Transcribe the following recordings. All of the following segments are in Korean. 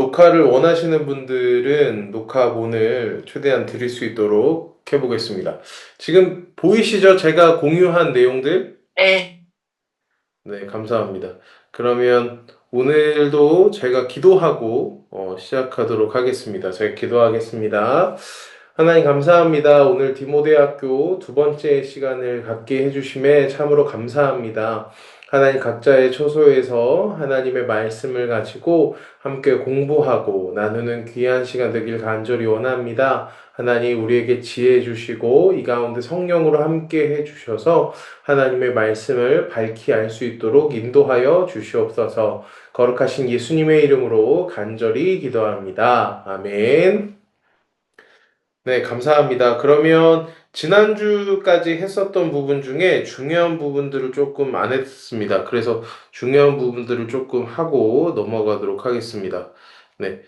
녹화를 원하시는 분들은 녹화본을 최대한 드릴 수 있도록 해보겠습니다. 지금 보이시죠? 제가 공유한 내용들? 네. 네, 감사합니다. 그러면 오늘도 제가 기도하고 시작하도록 하겠습니다. 제가 기도하겠습니다. 하나님 감사합니다. 오늘 디모데학교 두 번째 시간을 갖게 해주심에 참으로 감사합니다. 하나님 각자의 처소에서 하나님의 말씀을 가지고 함께 공부하고 나누는 귀한 시간 되길 간절히 원합니다. 하나님 우리에게 지혜 주시고 이 가운데 성령으로 함께 해주셔서 하나님의 말씀을 밝히 알 수 있도록 인도하여 주시옵소서. 거룩하신 예수님의 이름으로 간절히 기도합니다. 아멘. 네, 감사합니다. 그러면 지난주까지 했었던 부분 중에 중요한 부분들을 조금 안 했습니다. 그래서 중요한 부분들을 조금 하고 넘어가도록 하겠습니다. 네,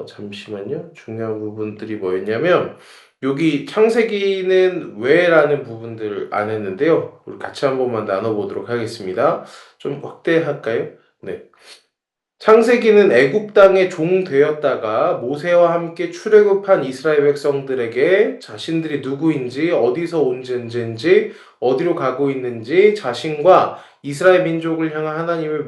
잠시만요. 중요한 부분들이 뭐였냐면, 여기 창세기는 왜라는 부분들을 안 했는데요. 우리 같이 한 번만 나눠보도록 하겠습니다. 좀 확대할까요? 네. 창세기는 애굽 땅의 종 되었다가 모세와 함께 출애굽한 이스라엘 백성들에게 자신들이 누구인지, 어디서 온 존재인지, 어디로 가고 있는지, 자신과 이스라엘 민족을 향한 하나님의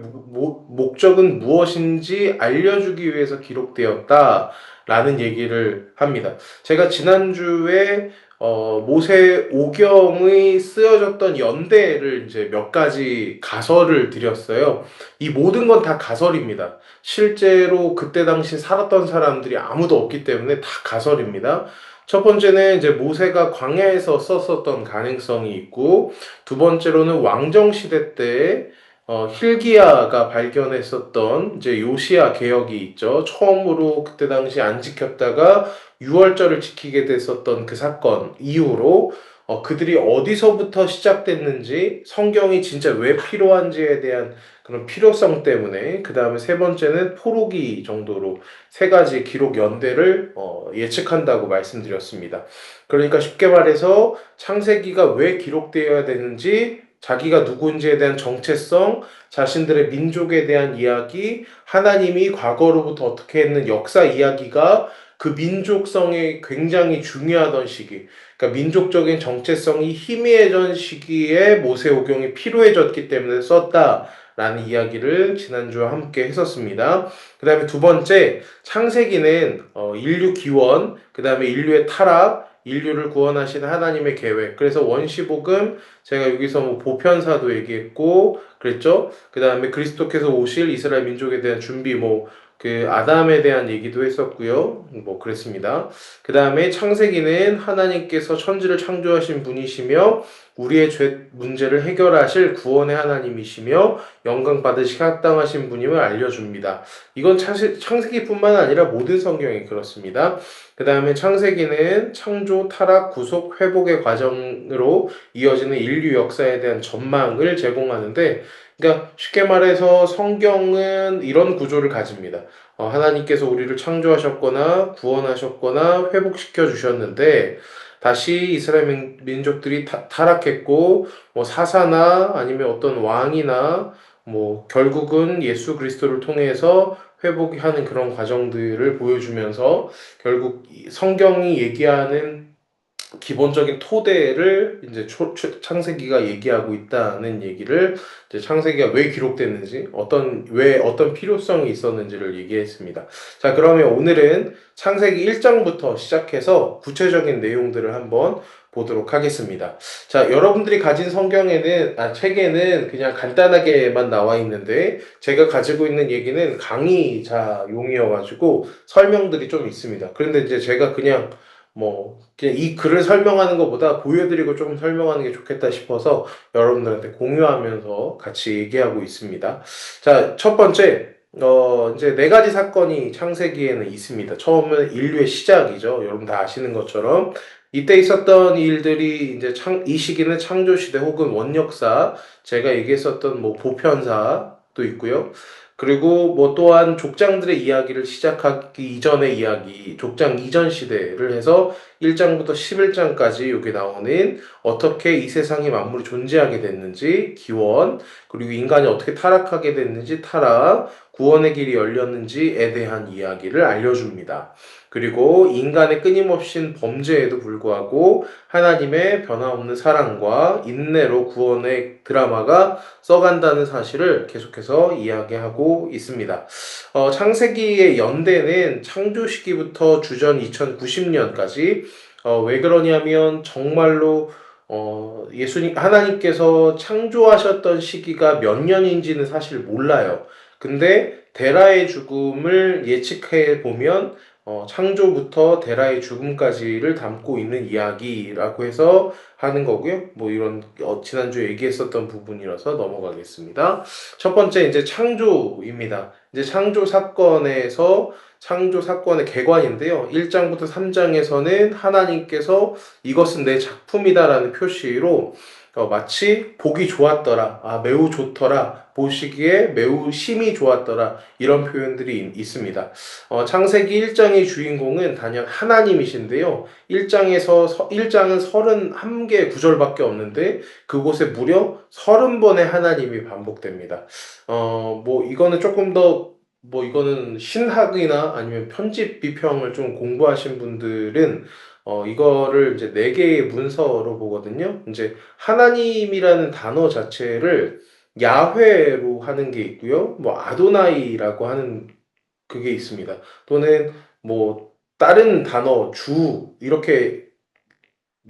목적은 무엇인지 알려주기 위해서 기록되었다라는 얘기를 합니다. 제가 지난주에 모세 오경의 쓰여졌던 연대를 이제 몇 가지 가설을 드렸어요. 이 모든 건 다 가설입니다. 실제로 그때 당시 살았던 사람들이 아무도 없기 때문에 다 가설입니다. 첫 번째는 이제 모세가 광야에서 썼었던 가능성이 있고, 두 번째로는 왕정 시대 때 hil기야가 발견했었던 이제 요시야 개혁이 있죠. 처음으로 그때 당시 안 지켰다가 유월절을 지키게 됐었던 그 사건 이후로 그들이 어디서부터 시작됐는지, 성경이 진짜 왜 필요한지에 대한 그런 필요성 때문에, 그 다음에 세 번째는 포로기 정도로 세 가지 기록 연대를 예측한다고 말씀드렸습니다. 그러니까 쉽게 말해서 창세기가 왜 기록되어야 되는지, 자기가 누군지에 대한 정체성, 자신들의 민족에 대한 이야기, 하나님이 과거로부터 어떻게 했는 역사 이야기가 그 민족성에 굉장히 중요하던 시기, 그러니까 민족적인 정체성이 희미해진 시기에 모세오경이 필요해졌기 때문에 썼다라는 이야기를 지난주와 함께 했었습니다. 그 다음에 두 번째, 창세기는 인류 기원, 그 다음에 인류의 타락, 인류를 구원하시는 하나님의 계획. 그래서 원시복음, 제가 여기서 뭐 보편사도 얘기했고 그랬죠. 그 다음에 그리스도께서 오실 이스라엘 민족에 대한 준비, 뭐 그 아담에 대한 얘기도 했었고요. 뭐 그랬습니다. 그 다음에 창세기는 하나님께서 천지를 창조하신 분이시며 우리의 죄 문제를 해결하실 구원의 하나님이시며 영광 받으시기 합당하신 분임을 알려줍니다. 이건 창세기뿐만 아니라 모든 성경이 그렇습니다. 그 다음에 창세기는 창조, 타락, 구속, 회복의 과정으로 이어지는 인류 역사에 대한 전망을 제공하는데, 그러니까 쉽게 말해서 성경은 이런 구조를 가집니다. 하나님께서 우리를 창조하셨거나 구원하셨거나 회복시켜 주셨는데, 다시 이스라엘 민족들이 타락했고, 뭐 사사나 아니면 어떤 왕이나 뭐 결국은 예수 그리스도를 통해서 회복하는 그런 과정들을 보여주면서 결국 성경이 얘기하는 기본적인 토대를 이제 창세기가 얘기하고 있다는 얘기를, 이제 창세기가 왜 기록됐는지, 왜 어떤 필요성이 있었는지를 얘기했습니다. 자, 그러면 오늘은 창세기 1장부터 시작해서 구체적인 내용들을 한번 보도록 하겠습니다. 자, 여러분들이 가진 책에는 그냥 간단하게만 나와 있는데, 제가 가지고 있는 얘기는 강의자용이어가지고 설명들이 좀 있습니다. 그런데 이제 제가 그냥 이 글을 설명하는 것보다 보여드리고 조금 설명하는 게 좋겠다 싶어서 여러분들한테 공유하면서 같이 얘기하고 있습니다. 자, 첫 번째, 이제 네 가지 사건이 창세기에는 있습니다. 처음은 인류의 시작이죠. 여러분 다 아시는 것처럼. 이때 있었던 일들이 이제 이 시기는 창조시대 혹은 원역사, 제가 얘기했었던 뭐 보편사도 있고요. 그리고 뭐 또한 족장들의 이야기를 시작하기 이전의 이야기, 족장 이전 시대를 해서 1장부터 11장까지 여기 나오는 어떻게 이 세상의 만물이 존재하게 됐는지, 기원, 그리고 인간이 어떻게 타락하게 됐는지, 타락, 구원의 길이 열렸는지에 대한 이야기를 알려줍니다. 그리고 인간의 끊임없인 범죄에도 불구하고 하나님의 변함없는 사랑과 인내로 구원의 드라마가 써간다는 사실을 계속해서 이야기하고 있습니다. 창세기의 연대는 창조 시기부터 주전 2090년까지 왜 그러냐면 정말로 예수님 하나님께서 창조하셨던 시기가 몇 년인지는 사실 몰라요. 근데 데라의 죽음을 예측해 보면 창조부터 데라의 죽음까지를 담고 있는 이야기라고 해서 하는 거고요. 뭐 이런 지난주에 얘기했었던 부분이라서 넘어가겠습니다. 첫 번째 이제 창조입니다. 이제 창조 사건의 개관인데요. 1장부터 3장에서는 하나님께서 이것은 내 작품이다라는 표시로 마치 보기 좋았더라, 매우 좋더라, 보시기에 매우 심히 좋았더라, 이런 표현들이 있습니다. 창세기 1장의 주인공은 단연 하나님이신데요. 1장은 31개의 구절밖에 없는데 그곳에 무려 30번의 하나님이 반복됩니다. 이거는 조금 더 이거는 신학이나 아니면 편집 비평을 좀 공부하신 분들은 이거를 이제 4개의 문서로 보거든요. 이제 하나님이라는 단어 자체를 야훼로 하는 게 있고요. 아도나이라고 하는 그게 있습니다. 또는 다른 단어 주 이렇게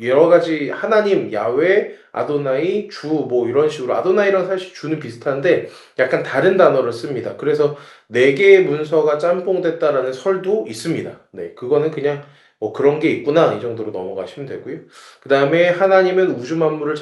여러 가지 하나님, 야훼, 아도나이, 주 이런 식으로 아도나이랑 사실 주는 비슷한데 약간 다른 단어를 씁니다. 그래서 4개의 문서가 짬뽕됐다라는 설도 있습니다. 네, 그거는 그냥 그런 게 있구나 이 정도로 넘어가시면 되고요. 그 다음에 하나님은 우주 만물을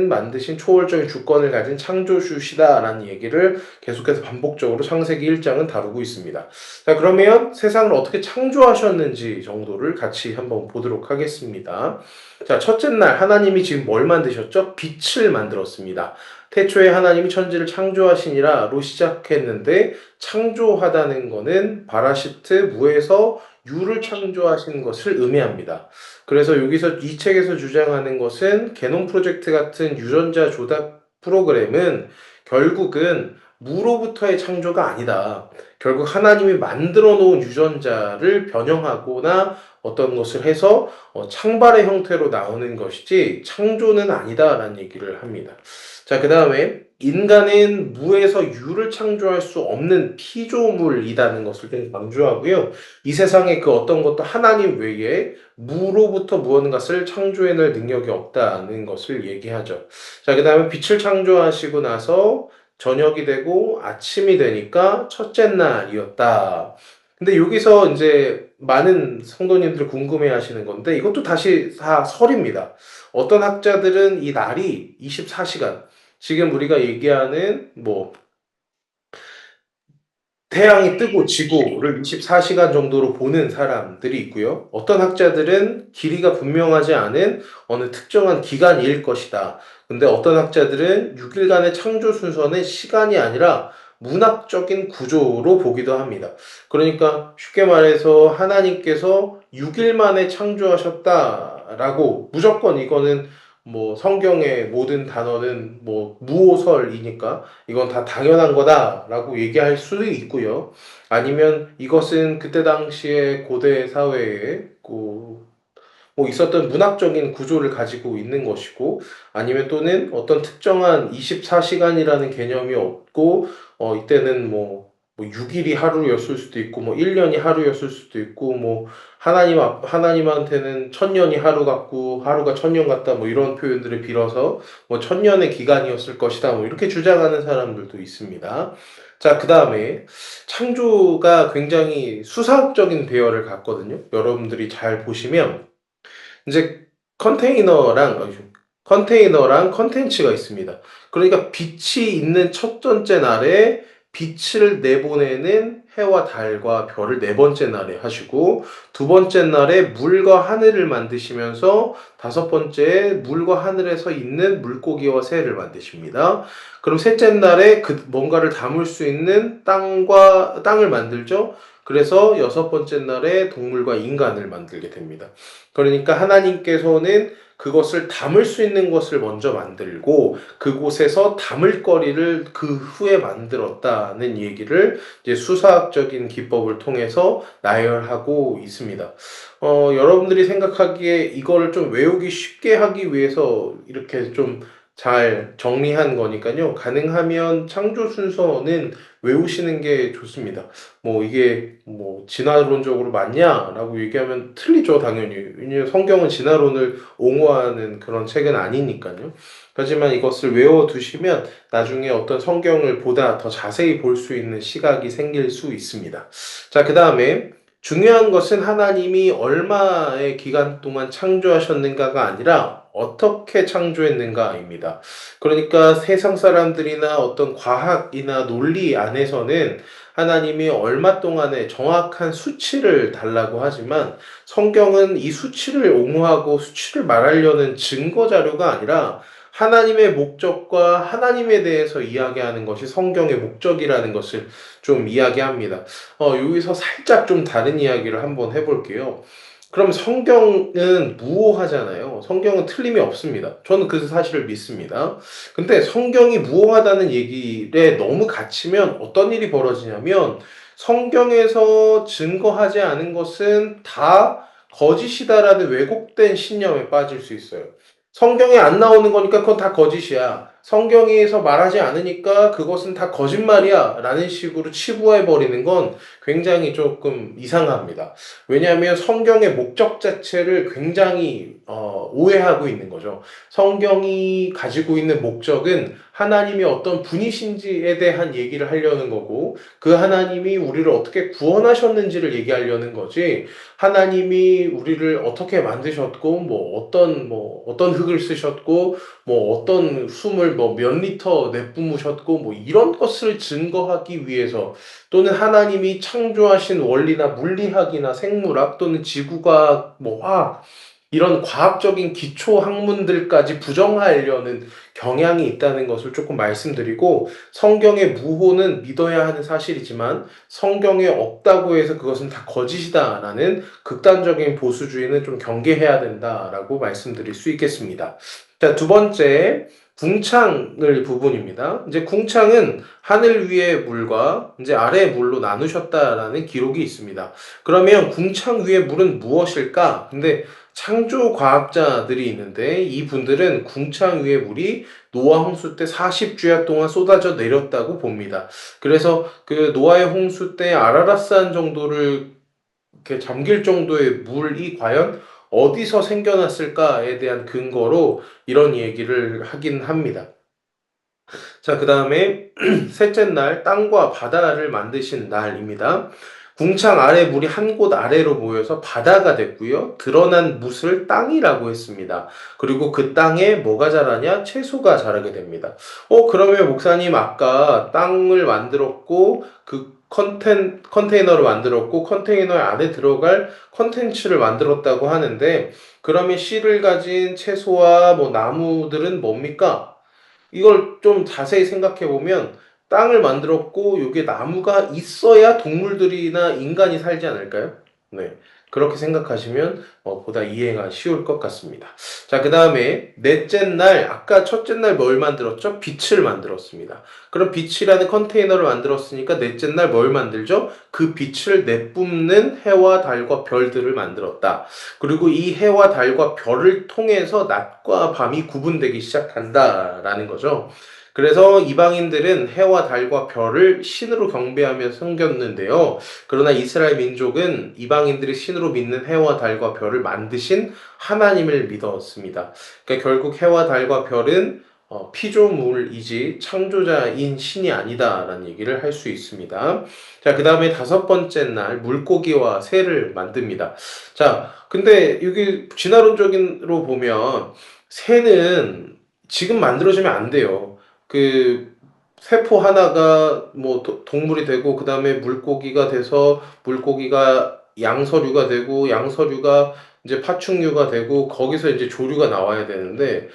만드신 초월적인 주권을 가진 창조주시다라는 얘기를 계속해서 반복적으로 창세기 1장은 다루고 있습니다. 자, 그러면 세상을 어떻게 창조하셨는지 정도를 같이 한번 보도록 하겠습니다. 자, 첫째 날 하나님이 지금 뭘 만드셨죠? 빛을 만들었습니다. 태초에 하나님이 천지를 창조하시니라로 시작했는데 창조하다는 거는 바라시트 무에서 유를 창조하신 것을 의미합니다. 그래서 여기서 이 책에서 주장하는 것은 게놈 프로젝트 같은 유전자 조작 프로그램은 결국은 무로부터의 창조가 아니다. 결국 하나님이 만들어 놓은 유전자를 변형하거나 어떤 것을 해서 창발의 형태로 나오는 것이지 창조는 아니다라는 얘기를 합니다. 자, 그 다음에 인간은 무에서 유를 창조할 수 없는 피조물이라는 것을 되게 강조하고요. 이 세상에 그 어떤 것도 하나님 외에 무로부터 무언가를 창조해낼 능력이 없다는 것을 얘기하죠. 자, 그 다음에 빛을 창조하시고 나서 저녁이 되고 아침이 되니까 첫째 날이었다. 근데 여기서 이제 많은 성도님들 궁금해 하시는 건데 이것도 다시 다 설입니다. 어떤 학자들은 이 날이 24시간, 지금 우리가 얘기하는 태양이 뜨고 지고를 24시간 정도로 보는 사람들이 있고요. 어떤 학자들은 길이가 분명하지 않은 어느 특정한 기간일 것이다. 근데 어떤 학자들은 6일간의 창조 순서는 시간이 아니라 문학적인 구조로 보기도 합니다. 그러니까 쉽게 말해서 하나님께서 6일 만에 창조하셨다라고 무조건 이거는 성경의 모든 단어는 무오설이니까 이건 다 당연한 거다라고 얘기할 수도 있고요. 아니면 이것은 그때 당시에 고대 사회에 있었던 문학적인 구조를 가지고 있는 것이고, 아니면 또는 어떤 특정한 24시간이라는 개념이 없고, 이때는 6일이 하루였을 수도 있고, 1년이 하루였을 수도 있고, 하나님한테는 1000년이 하루 같고, 하루가 1000년 같다, 이런 표현들을 빌어서, 1000년의 기간이었을 것이다, 이렇게 주장하는 사람들도 있습니다. 자, 그 다음에 창조가 굉장히 수사학적인 배열을 갖거든요. 여러분들이 잘 보시면, 이제 컨테이너랑 컨텐츠가 있습니다. 그러니까 빛이 있는 첫 번째 날에 빛을 내보내는 해와 달과 별을 네 번째 날에 하시고, 두 번째 날에 물과 하늘을 만드시면서 다섯 번째 물과 하늘에서 있는 물고기와 새를 만드십니다. 그럼 셋째 날에 뭔가를 담을 수 있는 땅을 만들죠. 그래서 여섯 번째 날에 동물과 인간을 만들게 됩니다. 그러니까 하나님께서는 그것을 담을 수 있는 것을 먼저 만들고 그곳에서 담을 거리를 그 후에 만들었다는 얘기를 이제 수사학적인 기법을 통해서 나열하고 있습니다. 여러분들이 생각하기에 이거를 좀 외우기 쉽게 하기 위해서 이렇게 좀 잘 정리한 거니까요. 가능하면 창조 순서는 외우시는 게 좋습니다. 뭐 이게 뭐 진화론적으로 맞냐라고 얘기하면 틀리죠, 당연히. 왜냐하면 성경은 진화론을 옹호하는 그런 책은 아니니까요. 하지만 이것을 외워두시면 나중에 어떤 성경을 보다 더 자세히 볼 수 있는 시각이 생길 수 있습니다. 자, 그 다음에 중요한 것은 하나님이 얼마의 기간 동안 창조하셨는가가 아니라 어떻게 창조했는가입니다. 그러니까 세상 사람들이나 어떤 과학이나 논리 안에서는 하나님이 얼마 동안의 정확한 수치를 달라고 하지만 성경은 이 수치를 옹호하고 수치를 말하려는 증거 자료가 아니라 하나님의 목적과 하나님에 대해서 이야기하는 것이 성경의 목적이라는 것을 좀 이야기합니다. 여기서 살짝 좀 다른 이야기를 한번 해볼게요. 그럼 성경은 무오하잖아요. 성경은 틀림이 없습니다. 저는 그 사실을 믿습니다. 근데 성경이 무오하다는 얘기에 너무 갇히면 어떤 일이 벌어지냐면 성경에서 증거하지 않은 것은 다 거짓이다라는 왜곡된 신념에 빠질 수 있어요. 성경에 안 나오는 거니까 그건 다 거짓이야. 성경에서 말하지 않으니까 그것은 다 거짓말이야. 라는 식으로 치부해버리는 건 굉장히 조금 이상합니다. 왜냐하면 성경의 목적 자체를 굉장히 오해하고 있는 거죠. 성경이 가지고 있는 목적은 하나님이 어떤 분이신지에 대한 얘기를 하려는 거고 그 하나님이 우리를 어떻게 구원하셨는지를 얘기하려는 거지 하나님이 우리를 어떻게 만드셨고 뭐 어떤 흙을 쓰셨고 뭐 어떤 숨을 뭐 몇 리터 내뿜으셨고 뭐 이런 것을 증거하기 위해서 또는 하나님이 창조하신 원리나 물리학이나 생물학 또는 지구과학 뭐 화학 이런 과학적인 기초 학문들까지 부정하려는 경향이 있다는 것을 조금 말씀드리고 성경의 무호는 믿어야 하는 사실이지만 성경에 없다고 해서 그것은 다 거짓이다라는 극단적인 보수주의는 좀 경계해야 된다라고 말씀드릴 수 있겠습니다. 자, 두 번째 궁창을 부분입니다. 이제 궁창은 하늘 위의 물과 이제 아래의 물로 나누셨다라는 기록이 있습니다. 그러면 궁창 위의 물은 무엇일까? 근데 창조 과학자들이 있는데 이분들은 궁창 위의 물이 노아 홍수 때 40주야 동안 쏟아져 내렸다고 봅니다. 그래서 그 노아의 홍수 때 아라라산 정도를 이렇게 잠길 정도의 물이 과연 어디서 생겨났을까에 대한 근거로 이런 얘기를 하긴 합니다. 자, 그 다음에 셋째 날 땅과 바다를 만드신 날입니다. 궁창 아래 물이 한 곳 아래로 모여서 바다가 됐고요. 드러난 뭇을 땅이라고 했습니다. 그리고 그 땅에 뭐가 자라냐? 채소가 자라게 됩니다. 그러면 목사님 아까 땅을 만들었고 그 컨테이너를 만들었고 컨테이너 안에 들어갈 컨텐츠를 만들었다고 하는데 그러면 씨를 가진 채소와 뭐 나무들은 뭡니까? 이걸 좀 자세히 생각해 보면 땅을 만들었고 여기에 나무가 있어야 동물들이나 인간이 살지 않을까요? 네. 그렇게 생각하시면 보다 이해가 쉬울 것 같습니다. 자, 그 다음에 넷째 날, 아까 첫째 날 뭘 만들었죠? 빛을 만들었습니다. 그럼 빛이라는 컨테이너를 만들었으니까 넷째 날 뭘 만들죠? 그 빛을 내뿜는 해와 달과 별들을 만들었다. 그리고 이 해와 달과 별을 통해서 낮과 밤이 구분되기 시작한다라는 거죠. 그래서 이방인들은 해와 달과 별을 신으로 경배하며 섬겼는데요. 그러나 이스라엘 민족은 이방인들이 신으로 믿는 해와 달과 별을 만드신 하나님을 믿었습니다. 그러니까 결국 해와 달과 별은 피조물이지 창조자인 신이 아니다라는 얘기를 할 수 있습니다. 자, 그 다음에 다섯 번째 날 물고기와 새를 만듭니다. 자, 근데 여기 진화론적으로 보면 새는 지금 만들어지면 안 돼요. 그 세포 하나가 뭐 동물이 되고 그 다음에 물고기가 돼서 물고기가 양서류가 되고 양서류가 이제 파충류가 되고 거기서 이제 조류가 나와야 되는데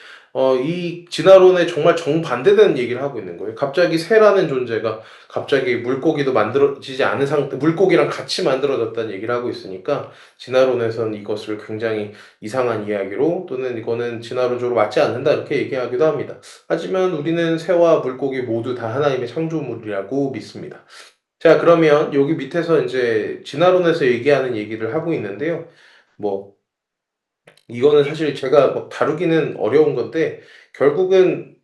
이 진화론에 정말 정반대되는 얘기를 하고 있는 거예요. 갑자기 새라는 존재가 갑자기 물고기도 만들어지지 않은 상태, 물고기랑 같이 만들어졌다는 얘기를 하고 있으니까 진화론에선 이것을 굉장히 이상한 이야기로 또는 이거는 진화론적으로 맞지 않는다 이렇게 얘기하기도 합니다. 하지만 우리는 새와 물고기 모두 다 하나님의 창조물이라고 믿습니다. 자, 그러면 여기 밑에서 이제 진화론에서 얘기하는 얘기를 하고 있는데요. 뭐 이거는 사실 제가 뭐 다루기는 어려운 건데 결국은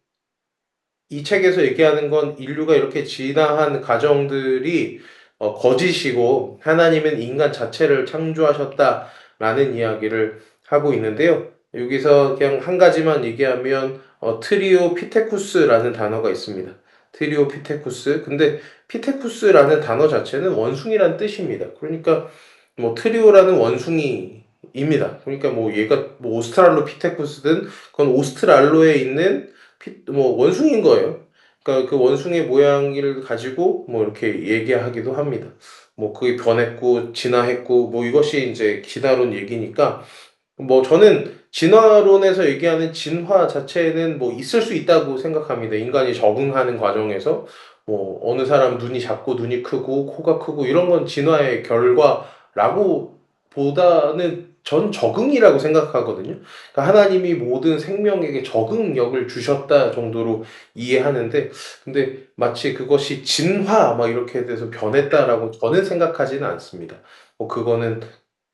이 책에서 얘기하는 건 인류가 이렇게 진화한 과정들이 거짓이고 하나님은 인간 자체를 창조하셨다라는 이야기를 하고 있는데요. 여기서 그냥 한 가지만 얘기하면 트리오피테쿠스라는 단어가 있습니다. 트리오피테쿠스. 근데 피테쿠스라는 단어 자체는 원숭이란 뜻입니다. 그러니까 뭐 트리오라는 원숭이입니다. 그러니까 뭐 얘가 뭐 오스트랄로피테쿠스든 그건 오스트랄로에 있는 뭐 원숭이인 거예요. 그러니까 그 원숭이 모양을 가지고 뭐 이렇게 얘기하기도 합니다. 뭐 그게 변했고 진화했고 뭐 이것이 이제 진화론 얘기니까 뭐 저는 진화론에서 얘기하는 진화 자체는 뭐 있을 수 있다고 생각합니다. 인간이 적응하는 과정에서 뭐 어느 사람 눈이 작고 눈이 크고 코가 크고 이런 건 진화의 결과라고 보다는 전 적응이라고 생각하거든요. 그러니까 하나님이 모든 생명에게 적응력을 주셨다 정도로 이해하는데 근데 마치 그것이 진화 막 이렇게 돼서 변했다라고 저는 생각하지는 않습니다. 뭐 그거는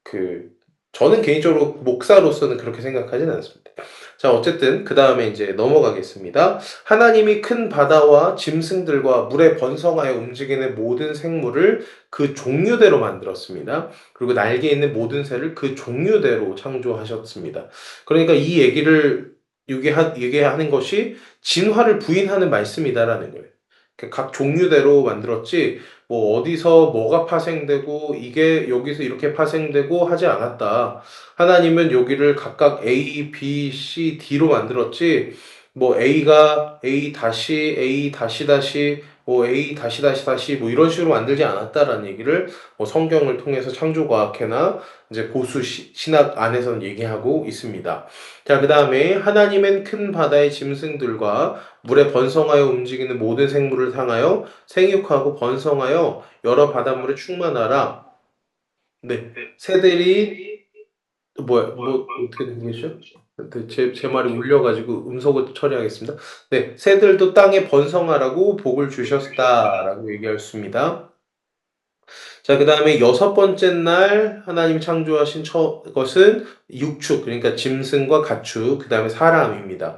그 저는 개인적으로 목사로서는 그렇게 생각하지는 않습니다. 자, 어쨌든 그 다음에 이제 넘어가겠습니다. 하나님이 큰 바다와 짐승들과 물에 번성하여 움직이는 모든 생물을 그 종류대로 만들었습니다. 그리고 날개 있는 모든 새를 그 종류대로 창조하셨습니다. 그러니까 이 얘기를 얘기하는 것이 진화를 부인하는 말씀이다라는 거예요. 각 종류대로 만들었지 뭐 어디서 뭐가 파생되고 이게 여기서 이렇게 파생되고 하지 않았다. 하나님은 여기를 각각 A, B, C, D로 만들었지 뭐 A가 A 다시 A 다시 다시 뭐 A 다시 다시 다시 뭐 이런 식으로 만들지 않았다라는 얘기를 뭐 성경을 통해서 창조과학회나 이제 고수 신학 안에서는 얘기하고 있습니다. 자, 그 다음에 하나님은 큰 바다의 짐승들과 물에 번성하여 움직이는 모든 생물을 향하여 생육하고 번성하여 여러 바닷물에 충만하라. 네, 새들이 뭐 어떻게 된 거죠? 네, 제 말이 울려가지고 음성을 처리하겠습니다. 네, 새들도 땅에 번성하라고 복을 주셨다라고 얘기했습니다. 자, 그 다음에 여섯 번째 날 하나님이 창조하신 것은 육축, 그러니까 짐승과 가축, 그 다음에 사람입니다.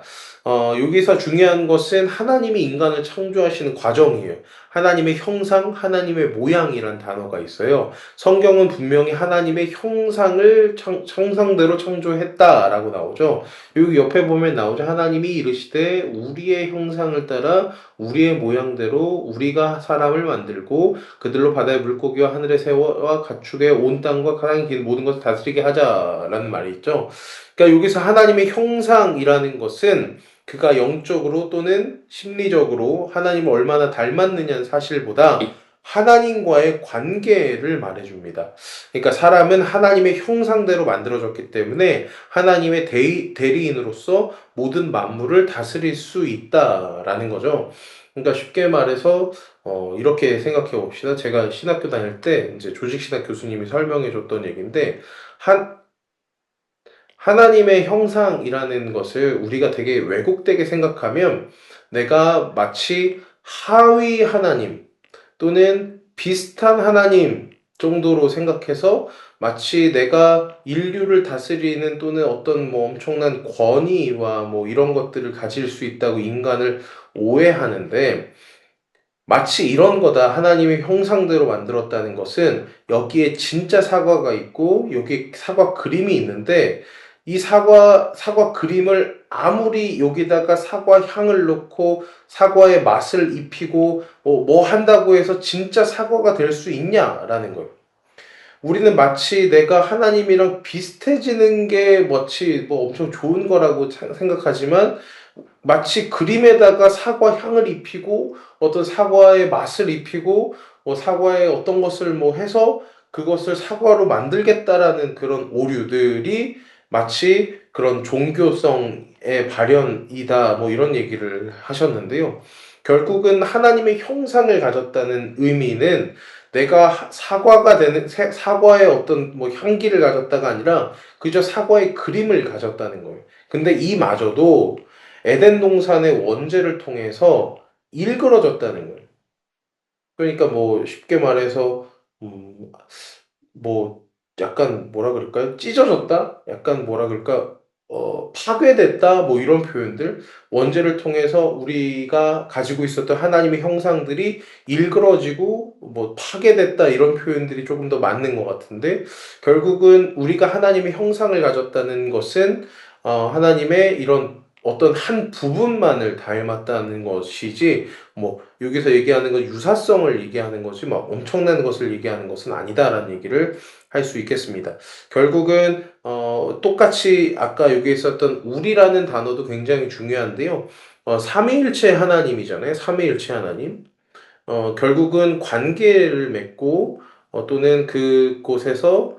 여기서 중요한 것은 하나님이 인간을 창조하시는 과정이에요. 하나님의 형상, 하나님의 모양이란 단어가 있어요. 성경은 분명히 하나님의 형상을 형상대로 창조했다라고 나오죠. 여기 옆에 보면 나오죠. 하나님이 이르시되 우리의 형상을 따라 우리의 모양대로 우리가 사람을 만들고 그들로 바다의 물고기와 하늘의 새와 가축의 온 땅과 가랑이 긴 모든 것을 다스리게 하자라는 말이 있죠. 그러니까 여기서 하나님의 형상이라는 것은 그가 영적으로 또는 심리적으로 하나님을 얼마나 닮았느냐는 사실보다 하나님과의 관계를 말해줍니다. 그러니까 사람은 하나님의 형상대로 만들어졌기 때문에 하나님의 대리인으로서 모든 만물을 다스릴 수 있다라는 거죠. 그러니까 쉽게 말해서 이렇게 생각해 봅시다. 제가 신학교 다닐 때 이제 조직신학 교수님이 설명해 줬던 얘기인데 한 하나님의 형상이라는 것을 우리가 되게 왜곡되게 생각하면 내가 마치 하위 하나님 또는 비슷한 하나님 정도로 생각해서 마치 내가 인류를 다스리는 또는 어떤 뭐 엄청난 권위와 뭐 이런 것들을 가질 수 있다고 인간을 오해하는데 마치 이런 거다. 하나님의 형상대로 만들었다는 것은 여기에 진짜 사과가 있고 여기 사과 그림이 있는데 이 사과 그림을 아무리 여기다가 사과 향을 넣고 사과의 맛을 입히고 뭐 한다고 해서 진짜 사과가 될 수 있냐라는 거예요. 우리는 마치 내가 하나님이랑 비슷해지는 게 마치 뭐 엄청 좋은 거라고 생각하지만 마치 그림에다가 사과 향을 입히고 어떤 사과의 맛을 입히고 사과의 어떤 것을 뭐 해서 그것을 사과로 만들겠다라는 그런 오류들이 마치 그런 종교성의 발현이다, 뭐 이런 얘기를 하셨는데요. 결국은 하나님의 형상을 가졌다는 의미는 내가 사과가 되는, 사과의 어떤 뭐 향기를 가졌다가 아니라 그저 사과의 그림을 가졌다는 거예요. 근데 이마저도 에덴 동산의 원죄를 통해서 일그러졌다는 거예요. 그러니까 뭐 쉽게 말해서 음, 뭐 약간 뭐라 그럴까요? 찢어졌다? 약간 뭐라 그럴까? 파괴됐다? 뭐 이런 표현들. 원죄를 통해서 우리가 가지고 있었던 하나님의 형상들이 일그러지고 뭐 파괴됐다 이런 표현들이 조금 더 맞는 것 같은데 결국은 우리가 하나님의 형상을 가졌다는 것은 하나님의 이런 어떤 한 부분만을 닮았다는 것이지 뭐 여기서 얘기하는 건 유사성을 얘기하는 거지 막 엄청난 것을 얘기하는 것은 아니다라는 얘기를 할 수 있겠습니다. 결국은 똑같이 아까 여기 있었던 우리라는 단어도 굉장히 중요한데요. 삼위일체 하나님이잖아요. 삼위일체 하나님. 결국은 관계를 맺고 또는 그곳에서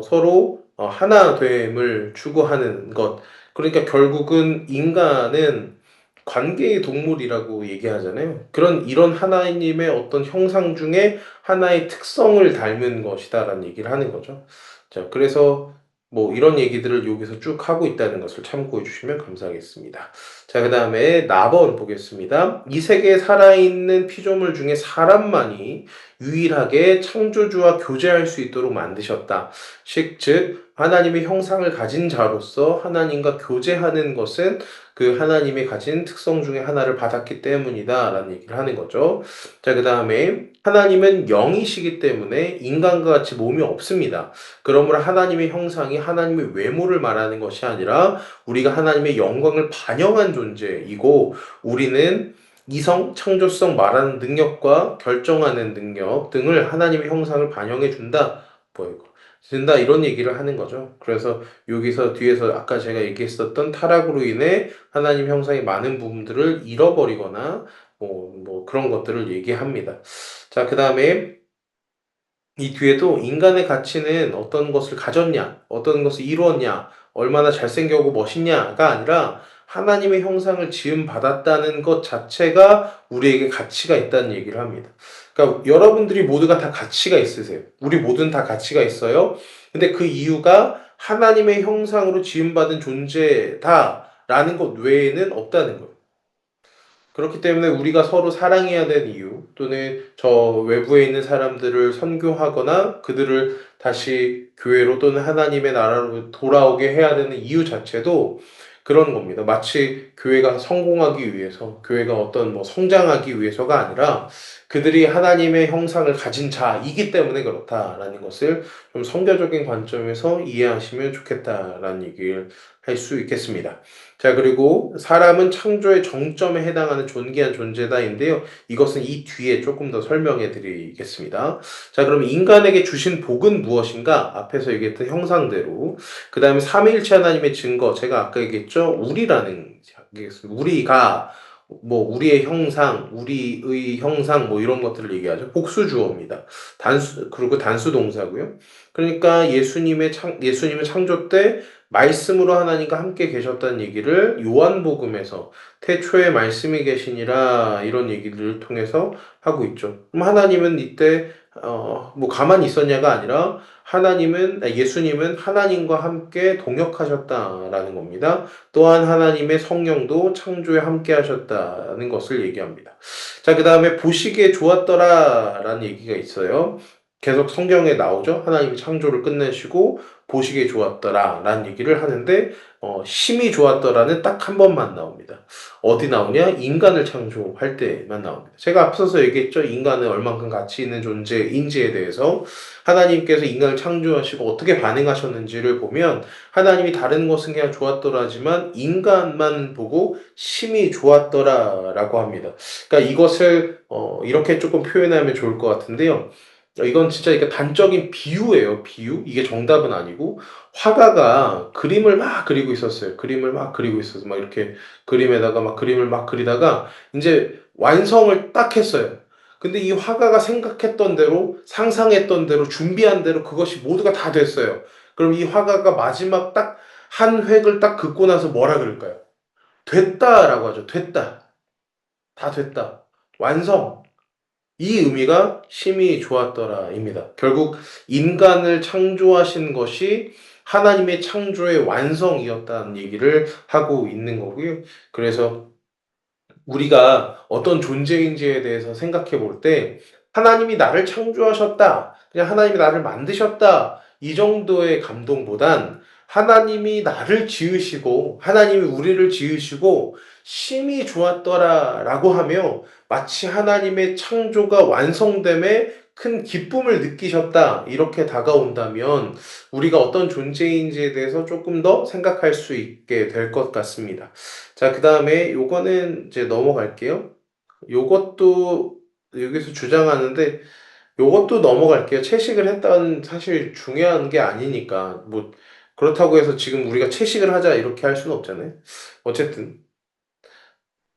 서로 하나됨을 추구하는 것. 그러니까 결국은 인간은 관계의 동물이라고 얘기하잖아요. 이런 하나님의 어떤 형상 중에 하나의 특성을 닮은 것이다라는 얘기를 하는 거죠. 자, 그래서 뭐 이런 얘기들을 여기서 쭉 하고 있다는 것을 참고해 주시면 감사하겠습니다. 자, 그 다음에 나번 보겠습니다. 이 세계에 살아있는 피조물 중에 사람만이 유일하게 창조주와 교제할 수 있도록 만드셨다. 즉, 하나님의 형상을 가진 자로서 하나님과 교제하는 것은 그 하나님이 가진 특성 중에 하나를 받았기 때문이다. 라는 얘기를 하는 거죠. 자, 그 다음에 하나님은 영이시기 때문에 인간과 같이 몸이 없습니다. 그러므로 하나님의 형상이 하나님의 외모를 말하는 것이 아니라 우리가 하나님의 영광을 반영한 존재이고 우리는 이성, 창조성 말하는 능력과 결정하는 능력 등을 하나님의 형상을 반영해 준다. 보이고. 준다 이런 얘기를 하는 거죠. 그래서 여기서 뒤에서 아까 제가 얘기했었던 타락으로 인해 하나님 형상의 많은 부분들을 잃어버리거나 뭐 그런 것들을 얘기합니다. 자, 그 다음에 이 뒤에도 인간의 가치는 어떤 것을 가졌냐, 어떤 것을 이루었냐, 얼마나 잘생겨고 멋있냐가 아니라 하나님의 형상을 지음받았다는 것 자체가 우리에게 가치가 있다는 얘기를 합니다. 그러니까 여러분들이 모두가 다 가치가 있으세요. 우리 모두는 다 가치가 있어요. 근데 그 이유가 하나님의 형상으로 지음받은 존재다라는 것 외에는 없다는 거예요. 그렇기 때문에 우리가 서로 사랑해야 되는 이유 또는 저 외부에 있는 사람들을 선교하거나 그들을 다시 교회로 또는 하나님의 나라로 돌아오게 해야 되는 이유 자체도 그런 겁니다. 마치 교회가 성공하기 위해서, 교회가 어떤 뭐 성장하기 위해서가 아니라 그들이 하나님의 형상을 가진 자이기 때문에 그렇다라는 것을 좀 성교적인 관점에서 이해하시면 좋겠다라는 얘기를 할 수 있겠습니다. 자, 그리고 사람은 창조의 정점에 해당하는 존귀한 존재다인데요. 이것은 이 뒤에 조금 더 설명해 드리겠습니다. 자, 그럼 인간에게 주신 복은 무엇인가? 앞에서 얘기했던 형상대로. 그 다음에 삼위일체 하나님의 증거. 제가 아까 얘기했죠? 우리가 뭐 우리의 형상, 우리의 형상 뭐 이런 것들을 얘기하죠. 복수주어입니다. 그리고 단수 동사고요. 그러니까 예수님의 창조 때 말씀으로 하나님과 함께 계셨다는 얘기를 요한복음에서 태초에 말씀이 계시니라 이런 얘기를 통해서 하고 있죠. 그럼 하나님은 이때 뭐 가만히 있었냐가 아니라 예수님은 하나님과 함께 동역하셨다라는 겁니다. 또한 하나님의 성령도 창조에 함께 하셨다는 것을 얘기합니다. 자, 그 다음에 보시기에 좋았더라라는 얘기가 있어요. 계속 성경에 나오죠. 하나님이 창조를 끝내시고 보시기에 좋았더라라는 얘기를 하는데 심히 좋았더라는 딱 한 번만 나옵니다. 어디 나오냐? 인간을 창조할 때만 나옵니다. 제가 앞서서 얘기했죠. 인간은 얼만큼 가치 있는 존재인지에 대해서 하나님께서 인간을 창조하시고 어떻게 반응하셨는지를 보면 하나님이 다른 것은 그냥 좋았더라지만 인간만 보고 심히 좋았더라라고 합니다. 그러니까 이것을 이렇게 조금 표현하면 좋을 것 같은데요. 이건 진짜 이게 단적인 비유예요, 비유. 이게 정답은 아니고 화가가 그림을 막 그리고 있었어요. 그림을 막 그리고 있어서 막 이렇게 그림에다가 막 그림을 막 그리다가 이제 완성을 딱 했어요. 근데 이 화가가 생각했던 대로 상상했던 대로 준비한 대로 그것이 모두가 다 됐어요. 그럼 이 화가가 마지막 딱 한 획을 딱 긋고 나서 뭐라 그럴까요? 됐다라고 하죠. 됐다. 다 됐다. 완성. 이 의미가 심히 좋았더라입니다. 결국 인간을 창조하신 것이 하나님의 창조의 완성이었다는 얘기를 하고 있는 거고요. 그래서 우리가 어떤 존재인지에 대해서 생각해 볼 때 하나님이 나를 창조하셨다. 그냥 하나님이 나를 만드셨다. 이 정도의 감동보단 하나님이 나를 지으시고 하나님이 우리를 지으시고 심히 좋았더라라고 하며 마치 하나님의 창조가 완성됨에 큰 기쁨을 느끼셨다. 이렇게 다가온다면 우리가 어떤 존재인지에 대해서 조금 더 생각할 수 있게 될 것 같습니다. 자, 그 다음에 요거는 이제 넘어갈게요. 요것도 여기서 주장하는데 요것도 넘어갈게요. 채식을 했다는 사실 중요한 게 아니니까 뭐 그렇다고 해서 지금 우리가 채식을 하자 이렇게 할 수는 없잖아요. 어쨌든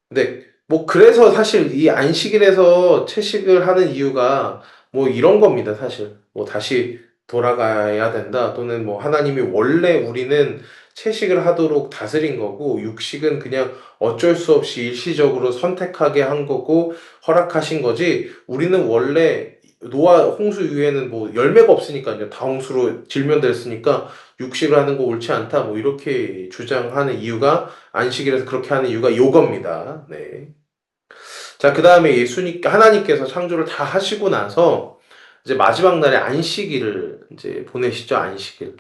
근데 뭐 그래서 사실 이 안식일에서 채식을 하는 이유가 뭐 이런 겁니다. 사실 뭐 다시 돌아가야 된다 또는 뭐 하나님이 원래 우리는 채식을 하도록 다스린 거고 육식은 그냥 어쩔 수 없이 일시적으로 선택하게 한 거고 허락하신 거지 우리는 원래 노아 홍수 이후에는 뭐 열매가 없으니까요. 다 홍수로 질면됐으니까 육식을 하는 거 옳지 않다 뭐 이렇게 주장하는 이유가 안식일에서 그렇게 하는 이유가 요겁니다. 네. 자, 그 다음에 하나님께서 창조를 다 하시고 나서 이제 마지막 날에 안식일을 이제 보내시죠, 안식일.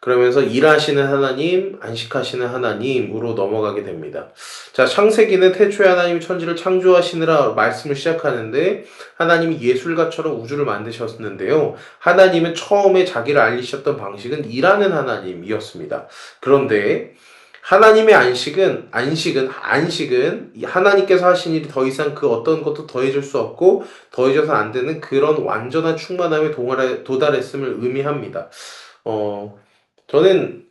그러면서 일하시는 하나님, 안식하시는 하나님으로 넘어가게 됩니다. 자, 창세기는 태초에 하나님이 천지를 창조하시느라 말씀을 시작하는데 하나님이 예술가처럼 우주를 만드셨는데요. 하나님은 처음에 자기를 알리셨던 방식은 일하는 하나님이었습니다. 그런데 하나님의 안식은 하나님께서 하신 일이 더 이상 그 어떤 것도 더해질 수 없고 더해져서 안 되는 그런 완전한 충만함에 도달했음을 의미합니다. 어, 저는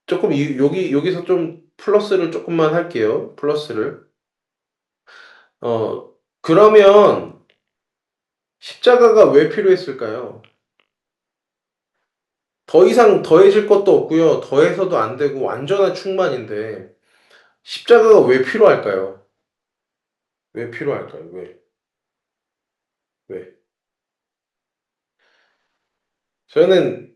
조금 여기서 좀 플러스를 조금만 할게요. 플러스를. 그러면 십자가가 왜 필요했을까요? 더 이상 더해질 것도 없고요. 더해서도 안 되고 완전한 충만인데 십자가가 왜 필요할까요? 왜 필요할까요? 왜? 왜? 저는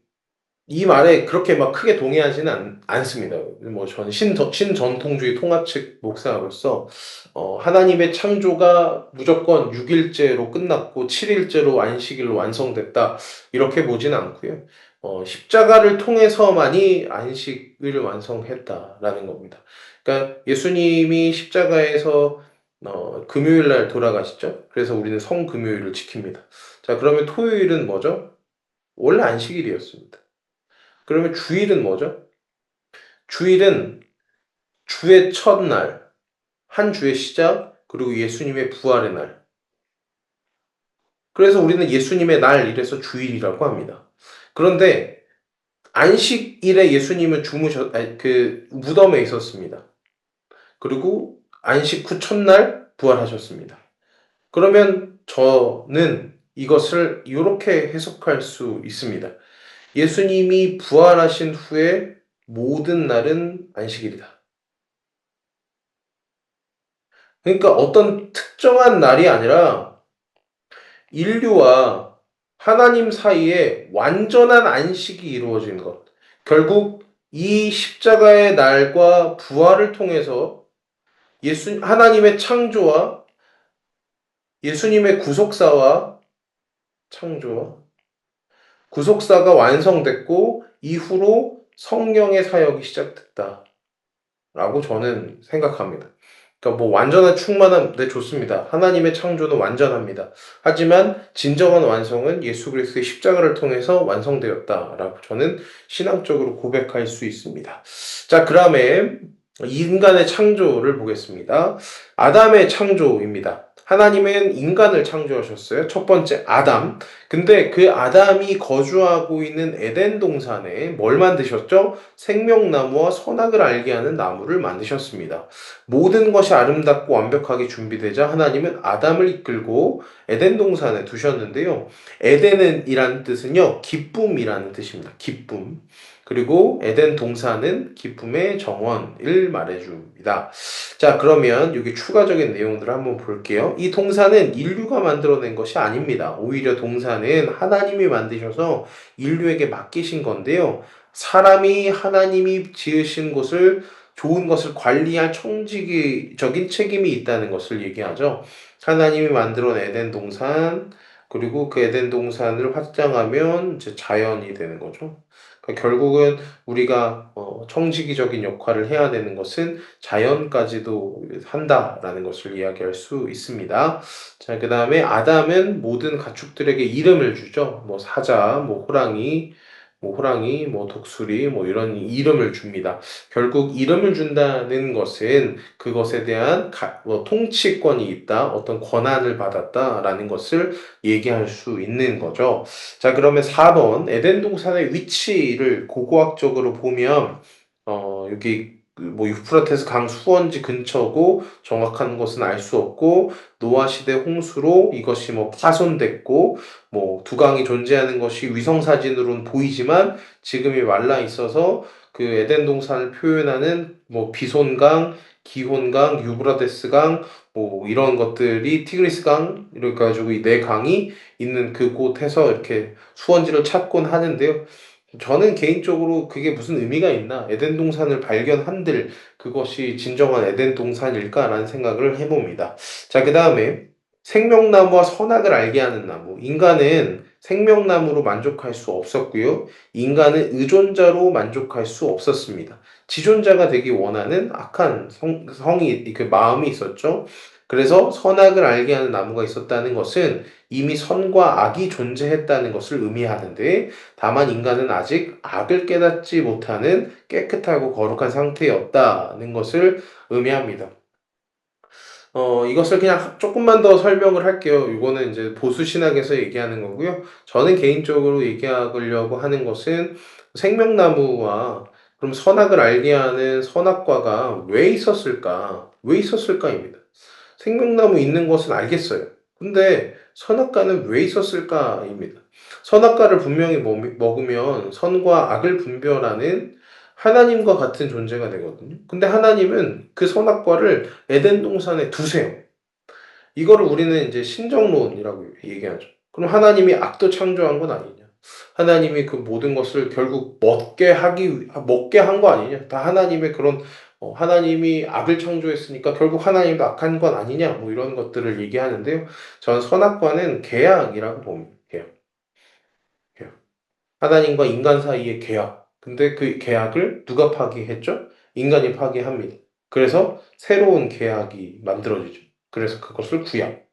이 말에 그렇게 막 크게 동의하지는 않습니다. 뭐 저는 신전통주의 통합 측 목사로서 하나님의 창조가 무조건 6일째로 끝났고 7일째로 안식일로 완성됐다 이렇게 보지는 않고요. 십자가를 통해서만이 안식을 완성했다라는 겁니다. 그러니까 예수님이 십자가에서 금요일 날 돌아가시죠. 그래서 우리는 성금요일을 지킵니다. 자, 그러면 토요일은 뭐죠? 원래 안식일이었습니다. 그러면 주일은 뭐죠? 주일은 주의 첫날, 한 주의 시작, 그리고 예수님의 부활의 날. 그래서 우리는 예수님의 날 이래서 주일이라고 합니다. 그런데 안식일에 예수님은 그 무덤에 있었습니다. 그리고 안식 후 첫날 부활하셨습니다. 그러면 저는 이것을 이렇게 해석할 수 있습니다. 예수님이 부활하신 후에 모든 날은 안식일이다. 그러니까 어떤 특정한 날이 아니라 인류와 하나님 사이에 완전한 안식이 이루어진 것. 결국 이 십자가의 날과 부활을 통해서 하나님의 창조와 예수님의 창조와 구속사가 완성됐고 이후로 성령의 사역이 시작됐다. 라고 저는 생각합니다. 그러니까 뭐 완전한 충만함, 네, 좋습니다. 하나님의 창조는 완전합니다. 하지만 진정한 완성은 예수 그리스도의 십자가를 통해서 완성되었다라고 저는 신앙적으로 고백할 수 있습니다. 자, 그다음에 인간의 창조를 보겠습니다. 아담의 창조입니다. 하나님은 인간을 창조하셨어요. 첫 번째 아담. 근데 그 아담이 거주하고 있는 에덴 동산에 뭘 만드셨죠? 생명나무와 선악을 알게 하는 나무를 만드셨습니다. 모든 것이 아름답고 완벽하게 준비되자 하나님은 아담을 이끌고 에덴 동산에 두셨는데요. 에덴은이라는 뜻은요, 기쁨이라는 뜻입니다. 기쁨. 그리고 에덴 동산은 기쁨의 정원을 말해줍니다. 자, 그러면 여기 추가적인 내용들을 한번 볼게요. 이 동산은 인류가 만들어낸 것이 아닙니다. 오히려 동산은 하나님이 만드셔서 인류에게 맡기신 건데요. 사람이 하나님이 지으신 곳을 좋은 것을 관리할 청지기적인 책임이 있다는 것을 얘기하죠. 하나님이 만들어낸 에덴 동산, 그리고 그 에덴 동산을 확장하면 이제 자연이 되는 거죠. 그러니까 결국은 우리가 청지기적인 역할을 해야 되는 것은 자연까지도 한다라는 것을 이야기할 수 있습니다. 자, 그 다음에 아담은 모든 가축들에게 이름을 주죠. 뭐 사자, 뭐 호랑이, 뭐 독수리, 뭐 이런 이름을 줍니다. 결국 이름을 준다는 것은 그것에 대한 통치권이 있다, 어떤 권한을 받았다라는 것을 얘기할 수 있는 거죠. 자, 그러면 4번 에덴 동산의 위치를 고고학적으로 보면 여기 그뭐 유프라테스 강 수원지 근처고 정확한 것은 알 수 없고 노아 시대 홍수로 이것이 뭐 파손됐고 뭐 두 강이 존재하는 것이 위성 사진으로는 보이지만 지금이 말라 있어서 그 에덴 동산을 표현하는 뭐 비손강, 기혼강, 유브라데스 강, 뭐 이런 것들이 티그리스 강 이렇게 가지고 이 네 강이 있는 그곳에서 이렇게 수원지를 찾곤 하는데요. 저는 개인적으로 그게 무슨 의미가 있나? 에덴 동산을 발견한들 그것이 진정한 에덴 동산일까라는 생각을 해봅니다. 자, 그 다음에 생명나무와 선악을 알게 하는 나무. 인간은 생명나무로 만족할 수 없었고요. 인간은 의존자로 만족할 수 없었습니다. 지존자가 되기 원하는 악한 성이, 그 마음이 있었죠. 그래서 선악을 알게 하는 나무가 있었다는 것은 이미 선과 악이 존재했다는 것을 의미하는데 다만 인간은 아직 악을 깨닫지 못하는 깨끗하고 거룩한 상태였다는 것을 의미합니다. 이것을 그냥 조금만 더 설명을 할게요. 이거는 이제 보수 신학에서 얘기하는 거고요. 저는 개인적으로 얘기하려고 하는 것은 생명나무와 그럼 선악을 알게 하는 선악과가 왜 있었을까? 왜 있었을까입니다. 생명나무 있는 것은 알겠어요. 근데 선악과는 왜 있었을까입니다. 선악과를 분명히 먹으면 선과 악을 분별하는 하나님과 같은 존재가 되거든요. 근데 하나님은 그 선악과를 에덴 동산에 두세요. 이거를 우리는 이제 신정론이라고 얘기하죠. 그럼 하나님이 악도 창조한 건 아니냐? 하나님이 그 모든 것을 결국 먹게 한 거 아니냐? 다 하나님의 그런 하나님이 악을 창조했으니까 결국 하나님도 악한 건 아니냐? 뭐 이런 것들을 얘기하는데요. 전 선악과는 계약이라고 봅니다. 계약. 계약. 하나님과 인간 사이의 계약. 근데 그 계약을 누가 파기했죠? 인간이 파기합니다. 그래서 새로운 계약이 만들어지죠. 그래서 그것을 구약.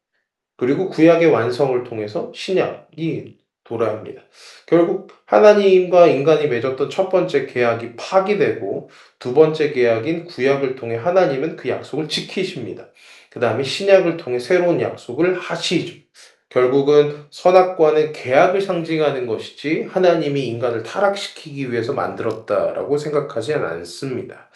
그리고 구약의 완성을 통해서 신약이 돌아옵니다. 결국 하나님과 인간이 맺었던 첫 번째 계약이 파기되고 두 번째 계약인 구약을 통해 하나님은 그 약속을 지키십니다. 그 다음에 신약을 통해 새로운 약속을 하시죠. 결국은 선악과는 계약을 상징하는 것이지 하나님이 인간을 타락시키기 위해서 만들었다라고 생각하지 않습니다.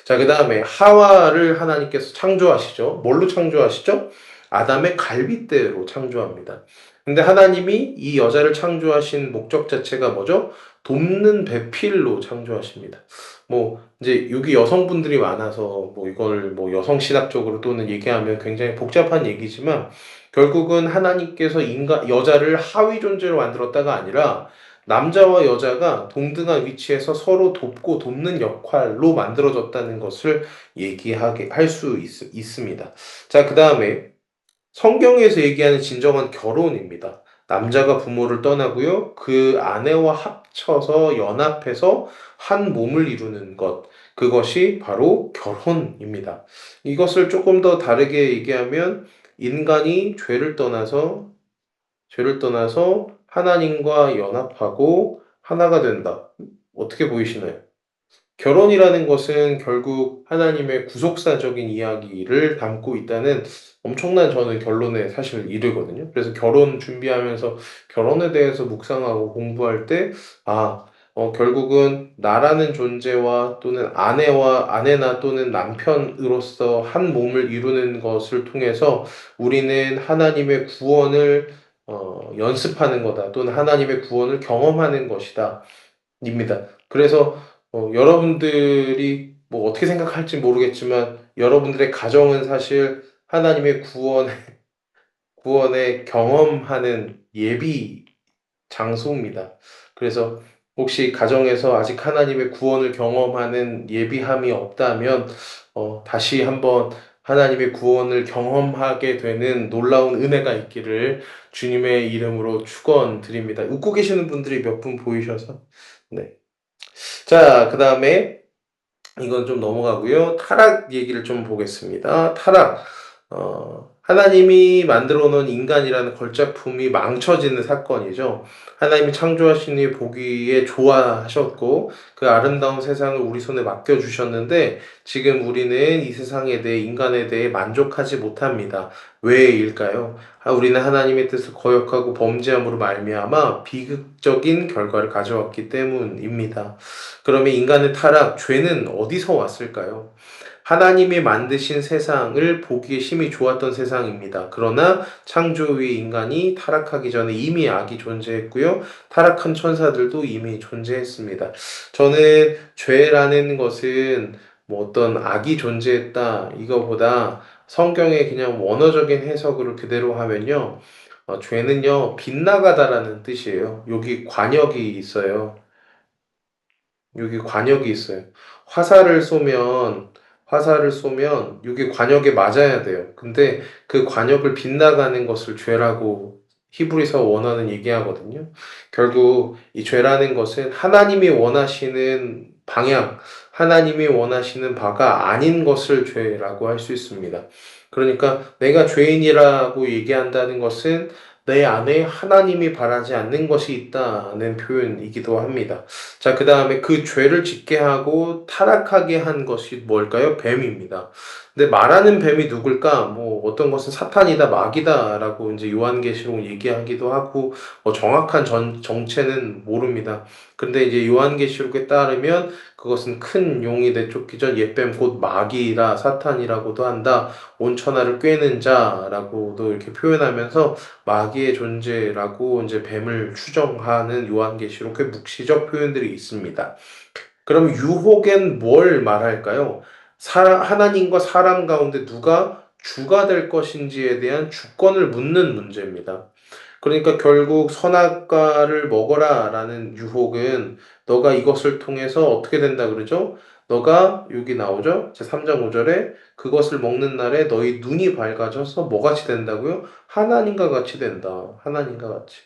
자, 그 다음에 하와를 하나님께서 창조하시죠. 뭘로 창조하시죠? 아담의 갈빗대로 창조합니다. 근데 하나님이 이 여자를 창조하신 목적 자체가 뭐죠? 돕는 배필로 창조하십니다. 뭐 이제 여기 여성분들이 많아서 뭐 이걸 뭐 여성 신학적으로 또는 얘기하면 굉장히 복잡한 얘기지만 결국은 하나님께서 여자를 하위 존재로 만들었다가 아니라 남자와 여자가 동등한 위치에서 서로 돕고 돕는 역할로 만들어졌다는 것을 얘기하게 할 수 있습니다. 자, 그 다음에 성경에서 얘기하는 진정한 결혼입니다. 남자가 부모를 떠나고요. 그 아내와 합쳐서 연합해서 한 몸을 이루는 것. 그것이 바로 결혼입니다. 이것을 조금 더 다르게 얘기하면 인간이 하나님과 연합하고 하나가 된다. 어떻게 보이시나요? 결혼이라는 것은 결국 하나님의 구속사적인 이야기를 담고 있다는 엄청난 저는 결론에 사실 이르거든요. 그래서 결혼 준비하면서 결혼에 대해서 묵상하고 공부할 때, 아, 결국은 나라는 존재와 또는 아내나 또는 남편으로서 한 몸을 이루는 것을 통해서 우리는 하나님의 구원을 연습하는 거다. 또는 하나님의 구원을 경험하는 것이다. 입니다. 그래서 여러분들이 뭐 어떻게 생각할지 모르겠지만 여러분들의 가정은 사실 하나님의 구원에 경험하는 예비 장소입니다. 그래서 혹시 가정에서 아직 하나님의 구원을 경험하는 예비함이 없다면 다시 한번 하나님의 구원을 경험하게 되는 놀라운 은혜가 있기를 주님의 이름으로 축원드립니다. 웃고 계시는 분들이 몇 분 보이셔서 네. 자, 그다음에 이건 좀 넘어가고요. 타락 얘기를 좀 보겠습니다. 타락. 하나님이 만들어 놓은 인간이라는 걸작품이 망쳐지는 사건이죠. 하나님이 창조하시니 보기에 좋아하셨고, 그 아름다운 세상을 우리 손에 맡겨주셨는데, 지금 우리는 이 세상에 대해, 인간에 대해 만족하지 못합니다. 왜일까요? 우리는 하나님의 뜻을 거역하고 범죄함으로 말미암아 비극적인 결과를 가져왔기 때문입니다. 그러면 인간의 타락, 죄는 어디서 왔을까요? 하나님이 만드신 세상을 보기에 심히 좋았던 세상입니다. 그러나 창조 후에 인간이 타락하기 전에 이미 악이 존재했고요. 타락한 천사들도 이미 존재했습니다. 저는 죄라는 것은 뭐 어떤 악이 존재했다 이거보다 성경의 그냥 원어적인 해석을 그대로 하면요. 죄는요, 빗나가다라는 뜻이에요. 여기 관역이 있어요. 여기 관역이 있어요. 화살을 쏘면, 화살을 쏘면 여기 관역에 맞아야 돼요. 근데 그 관역을 빗나가는 것을 죄라고 히브리서 원어는 얘기하거든요. 결국 이 죄라는 것은 하나님이 원하시는 방향, 하나님이 원하시는 바가 아닌 것을 죄라고 할 수 있습니다. 그러니까 내가 죄인이라고 얘기한다는 것은 내 안에 하나님이 바라지 않는 것이 있다는 표현이기도 합니다. 자, 그 다음에 그 죄를 짓게 하고 타락하게 한 것이 뭘까요? 뱀입니다. 근데 말하는 뱀이 누굴까? 뭐 어떤 것은 사탄이다, 마귀다라고 이제 요한계시록 얘기하기도 하고 정확한 정체는 모릅니다. 근데 이제 요한계시록에 따르면 그것은 큰 용이 내쫓기 전 옛뱀 곧 마귀라 사탄이라고도 한다. 온 천하를 꿰는 자라고도 이렇게 표현하면서 마귀의 존재라고 이제 뱀을 추정하는 요한계시록의 묵시적 표현들이 있습니다. 그럼 유혹엔 뭘 말할까요? 하나님과 사람 가운데 누가 주가 될 것인지에 대한 주권을 묻는 문제입니다. 그러니까 결국 선악과를 먹어라라는 유혹은 너가 이것을 통해서 어떻게 된다 그러죠? 너가 여기 나오죠? 제 3장 5절에 그것을 먹는 날에 너희 눈이 밝아져서 뭐같이 된다고요? 하나님과 같이 된다. 하나님과 같이.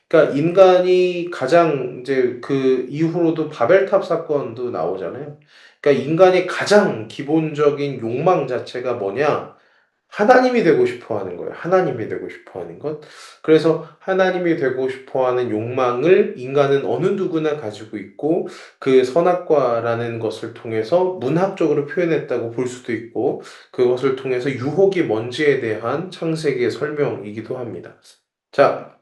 그러니까 인간이 가장 이제 그 이후로도 바벨탑 사건도 나오잖아요. 그러니까 인간의 가장 기본적인 욕망 자체가 뭐냐? 하나님이 되고 싶어 하는 거예요. 하나님이 되고 싶어 하는 것. 그래서 하나님이 되고 싶어 하는 욕망을 인간은 어느 누구나 가지고 있고 그 선악과라는 것을 통해서 문학적으로 표현했다고 볼 수도 있고 그것을 통해서 유혹이 뭔지에 대한 창세기의 설명이기도 합니다. 자,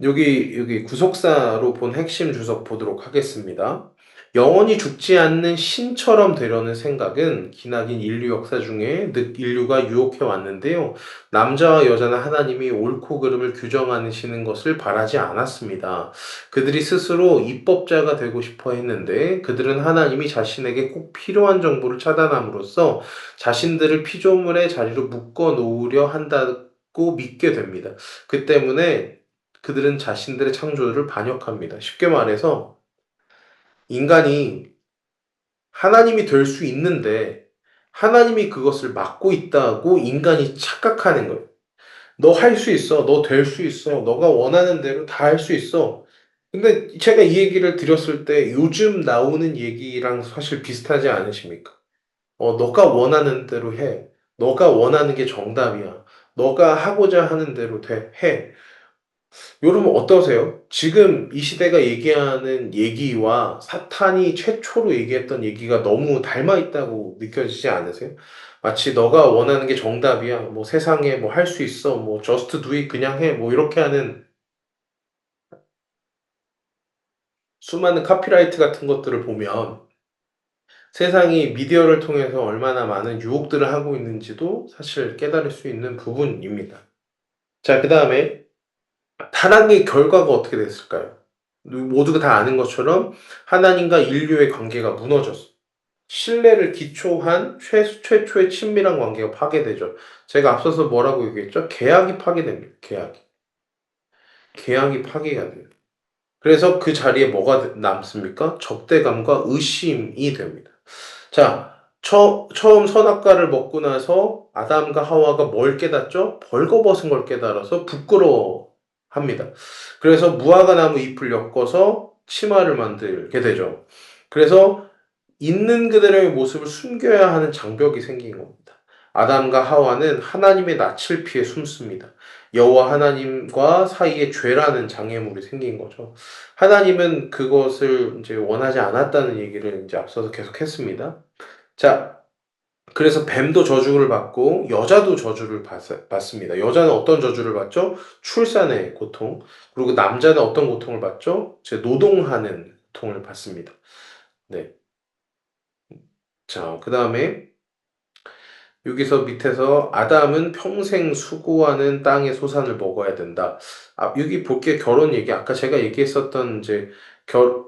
여기 구속사로 본 핵심 주석 보도록 하겠습니다. 영원히 죽지 않는 신처럼 되려는 생각은 기나긴 인류 역사 중에 늘 인류가 유혹해 왔는데요. 남자와 여자는 하나님이 옳고 그름을 규정하시는 것을 바라지 않았습니다. 그들이 스스로 입법자가 되고 싶어 했는데 그들은 하나님이 자신에게 꼭 필요한 정보를 차단함으로써 자신들을 피조물의 자리로 묶어 놓으려 한다고 믿게 됩니다. 그 때문에 그들은 자신들의 창조를 반역합니다. 쉽게 말해서 인간이 하나님이 될 수 있는데 하나님이 그것을 막고 있다고 인간이 착각하는 거예요. 너 할 수 있어. 너 될 수 있어. 너가 원하는 대로 다 할 수 있어. 근데 제가 이 얘기를 드렸을 때 요즘 나오는 얘기랑 사실 비슷하지 않으십니까? 너가 원하는 대로 해. 너가 원하는 게 정답이야. 너가 하고자 하는 대로 돼. 해. 여러분 어떠세요? 지금 이 시대가 얘기하는 얘기와 사탄이 최초로 얘기했던 얘기가 너무 닮아 있다고 느껴지지 않으세요? 마치 너가 원하는 게 정답이야. 뭐 세상에 뭐 할 수 있어. 뭐 just do it 그냥 해. 뭐 이렇게 하는 수많은 카피라이트 같은 것들을 보면 세상이 미디어를 통해서 얼마나 많은 유혹들을 하고 있는지도 사실 깨달을 수 있는 부분입니다. 자, 그다음에 타락의 결과가 어떻게 됐을까요? 모두가 다 아는 것처럼 하나님과 인류의 관계가 무너졌어. 신뢰를 기초한 최초의 친밀한 관계가 파괴되죠. 제가 앞서서 뭐라고 얘기했죠? 계약이 파괴됩니다. 계약이. 계약이 파괴가 돼요. 그래서 그 자리에 뭐가 남습니까? 적대감과 의심이 됩니다. 자, 처음 선악과를 먹고 나서 아담과 하와가 뭘 깨닫죠? 벌거벗은 걸 깨달아서 부끄러워합니다. 그래서 무화과 나무 잎을 엮어서 치마를 만들게 되죠. 그래서 있는 그대로의 모습을 숨겨야 하는 장벽이 생긴 겁니다. 아담과 하와는 하나님의 낯을 피해 숨습니다. 여호와 하나님과 사이에 죄라는 장애물이 생긴 거죠. 하나님은 그것을 이제 원하지 않았다는 얘기를 이제 앞서서 계속 했습니다. 자, 그래서 뱀도 저주를 받고 여자도 저주를 받습니다. 여자는 어떤 저주를 받죠? 출산의 고통. 그리고 남자는 어떤 고통을 받죠? 노동하는 고통을 받습니다. 네. 자, 그 다음에 여기서 밑에서 아담은 평생 수고하는 땅의 소산을 먹어야 된다. 여기 볼게 결혼 얘기. 아까 제가 얘기했었던 이제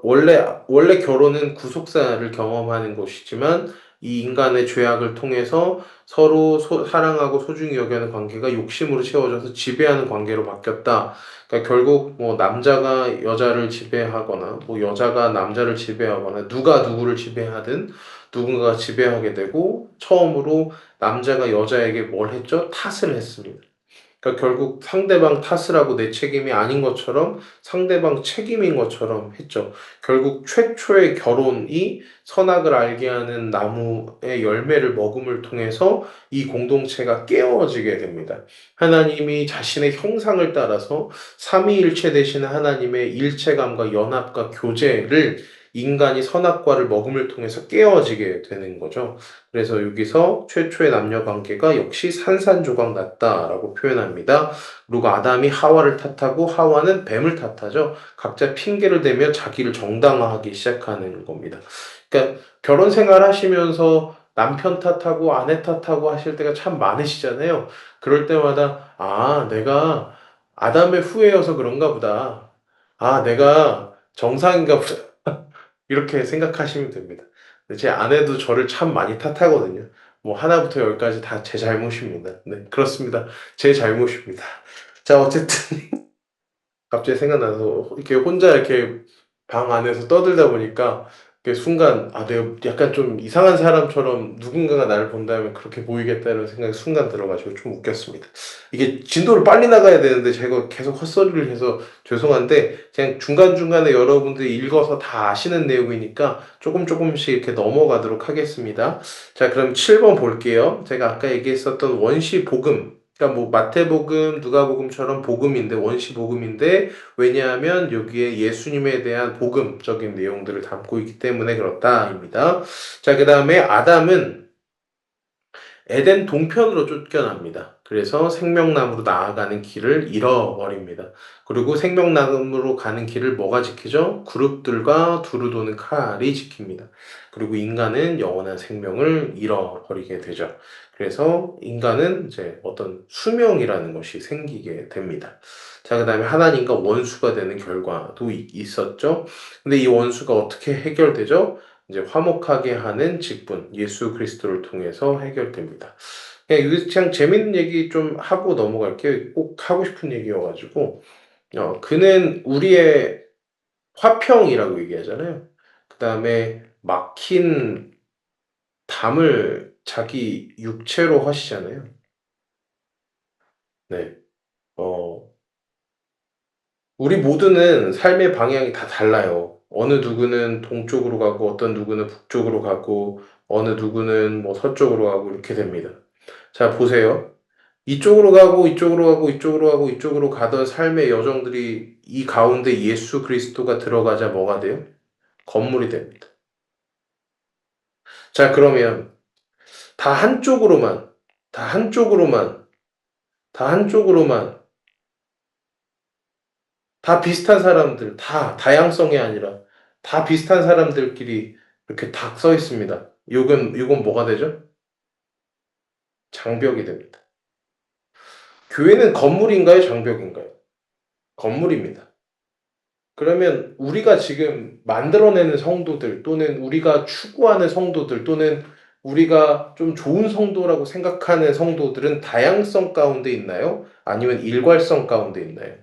원래 결혼은 구속사를 경험하는 것이지만 이 인간의 죄악을 통해서 서로 사랑하고 소중히 여기는 관계가 욕심으로 채워져서 지배하는 관계로 바뀌었다. 그러니까 결국 뭐 남자가 여자를 지배하거나 뭐 여자가 남자를 지배하거나 누가 누구를 지배하든 누군가가 지배하게 되고 처음으로 남자가 여자에게 뭘 했죠? 탓을 했습니다. 그러니까 결국 상대방 탓을 하고 내 책임이 아닌 것처럼 상대방 책임인 것처럼 했죠. 결국 최초의 결혼이 선악을 알게 하는 나무의 열매를 먹음을 통해서 이 공동체가 깨어지게 됩니다. 하나님이 자신의 형상을 따라서 삼위일체 되시는 하나님의 일체감과 연합과 교제를 인간이 선악과를 먹음을 통해서 깨어지게 되는 거죠. 그래서 여기서 최초의 남녀 관계가 역시 산산조각 났다라고 표현합니다. 그리고 아담이 하와를 탓하고 하와는 뱀을 탓하죠. 각자 핑계를 대며 자기를 정당화하기 시작하는 겁니다. 그러니까 결혼 생활 하시면서 남편 탓하고 아내 탓하고 하실 때가 참 많으시잖아요. 그럴 때마다 내가 아담의 후예여서 그런가 보다. 내가 정상인가 보다. 이렇게 생각하시면 됩니다. 근데 제 아내도 저를 참 많이 탓하거든요. 뭐 하나부터 열까지 다 제 잘못입니다. 네, 그렇습니다. 제 잘못입니다. 자, 어쨌든 갑자기 생각나서 이렇게 혼자 이렇게 방 안에서 떠들다 보니까 이렇게 순간 내가 약간 좀 이상한 사람처럼 누군가가 나를 본다면 그렇게 보이겠다 이런 생각이 순간 들어가지고 좀 웃겼습니다. 이게 진도를 빨리 나가야 되는데 제가 계속 헛소리를 해서 죄송한데 그냥 중간중간에 여러분들이 읽어서 다 아시는 내용이니까 조금씩 이렇게 넘어가도록 하겠습니다. 자, 그럼 7번 볼게요. 제가 아까 얘기했었던 원시 복음. 그러니까 뭐 마태복음, 누가복음처럼 복음인데 원시 복음인데 왜냐하면 여기에 예수님에 대한 복음적인 내용들을 담고 있기 때문에 그렇다입니다. 자, 그다음에 아담은 에덴 동편으로 쫓겨납니다. 그래서 생명나무로 나아가는 길을 잃어버립니다. 그리고 생명나무로 가는 길을 뭐가 지키죠? 그룹들과 두루 도는 칼이 지킵니다. 그리고 인간은 영원한 생명을 잃어버리게 되죠. 그래서 인간은 이제 어떤 수명이라는 것이 생기게 됩니다. 자, 그 다음에 하나님과 원수가 되는 결과도 있었죠. 근데 이 원수가 어떻게 해결되죠? 이제 화목하게 하는 직분, 예수 그리스도를 통해서 해결됩니다. 그냥 재밌는 얘기 좀 하고 넘어갈게요. 꼭 하고 싶은 얘기여가지고. 그는 우리의 화평이라고 얘기하잖아요. 그 다음에 막힌 담을 자기 육체로 하시잖아요. 네. 어, 우리 모두는 삶의 방향이 다 달라요. 어느 누구는 동쪽으로 가고, 어떤 누구는 북쪽으로 가고, 어느 누구는 뭐 서쪽으로 가고, 이렇게 됩니다. 자, 보세요. 이쪽으로 가고 이쪽으로 가고 이쪽으로 가고 이쪽으로 가던 삶의 여정들이 이 가운데 예수 그리스도가 들어가자 뭐가 돼요? 건물이 됩니다. 자, 그러면 다 한쪽으로만, 다 한쪽으로만, 다 한쪽으로만, 다 비슷한 사람들, 다 다양성이 아니라 다 비슷한 사람들끼리 이렇게 딱 써 있습니다. 이건 뭐가 되죠? 장벽이 됩니다. 교회는 건물인가요? 장벽인가요? 건물입니다. 그러면 우리가 지금 만들어내는 성도들 또는 우리가 추구하는 성도들 또는 우리가 좀 좋은 성도라고 생각하는 성도들은 다양성 가운데 있나요? 아니면 일괄성 가운데 있나요?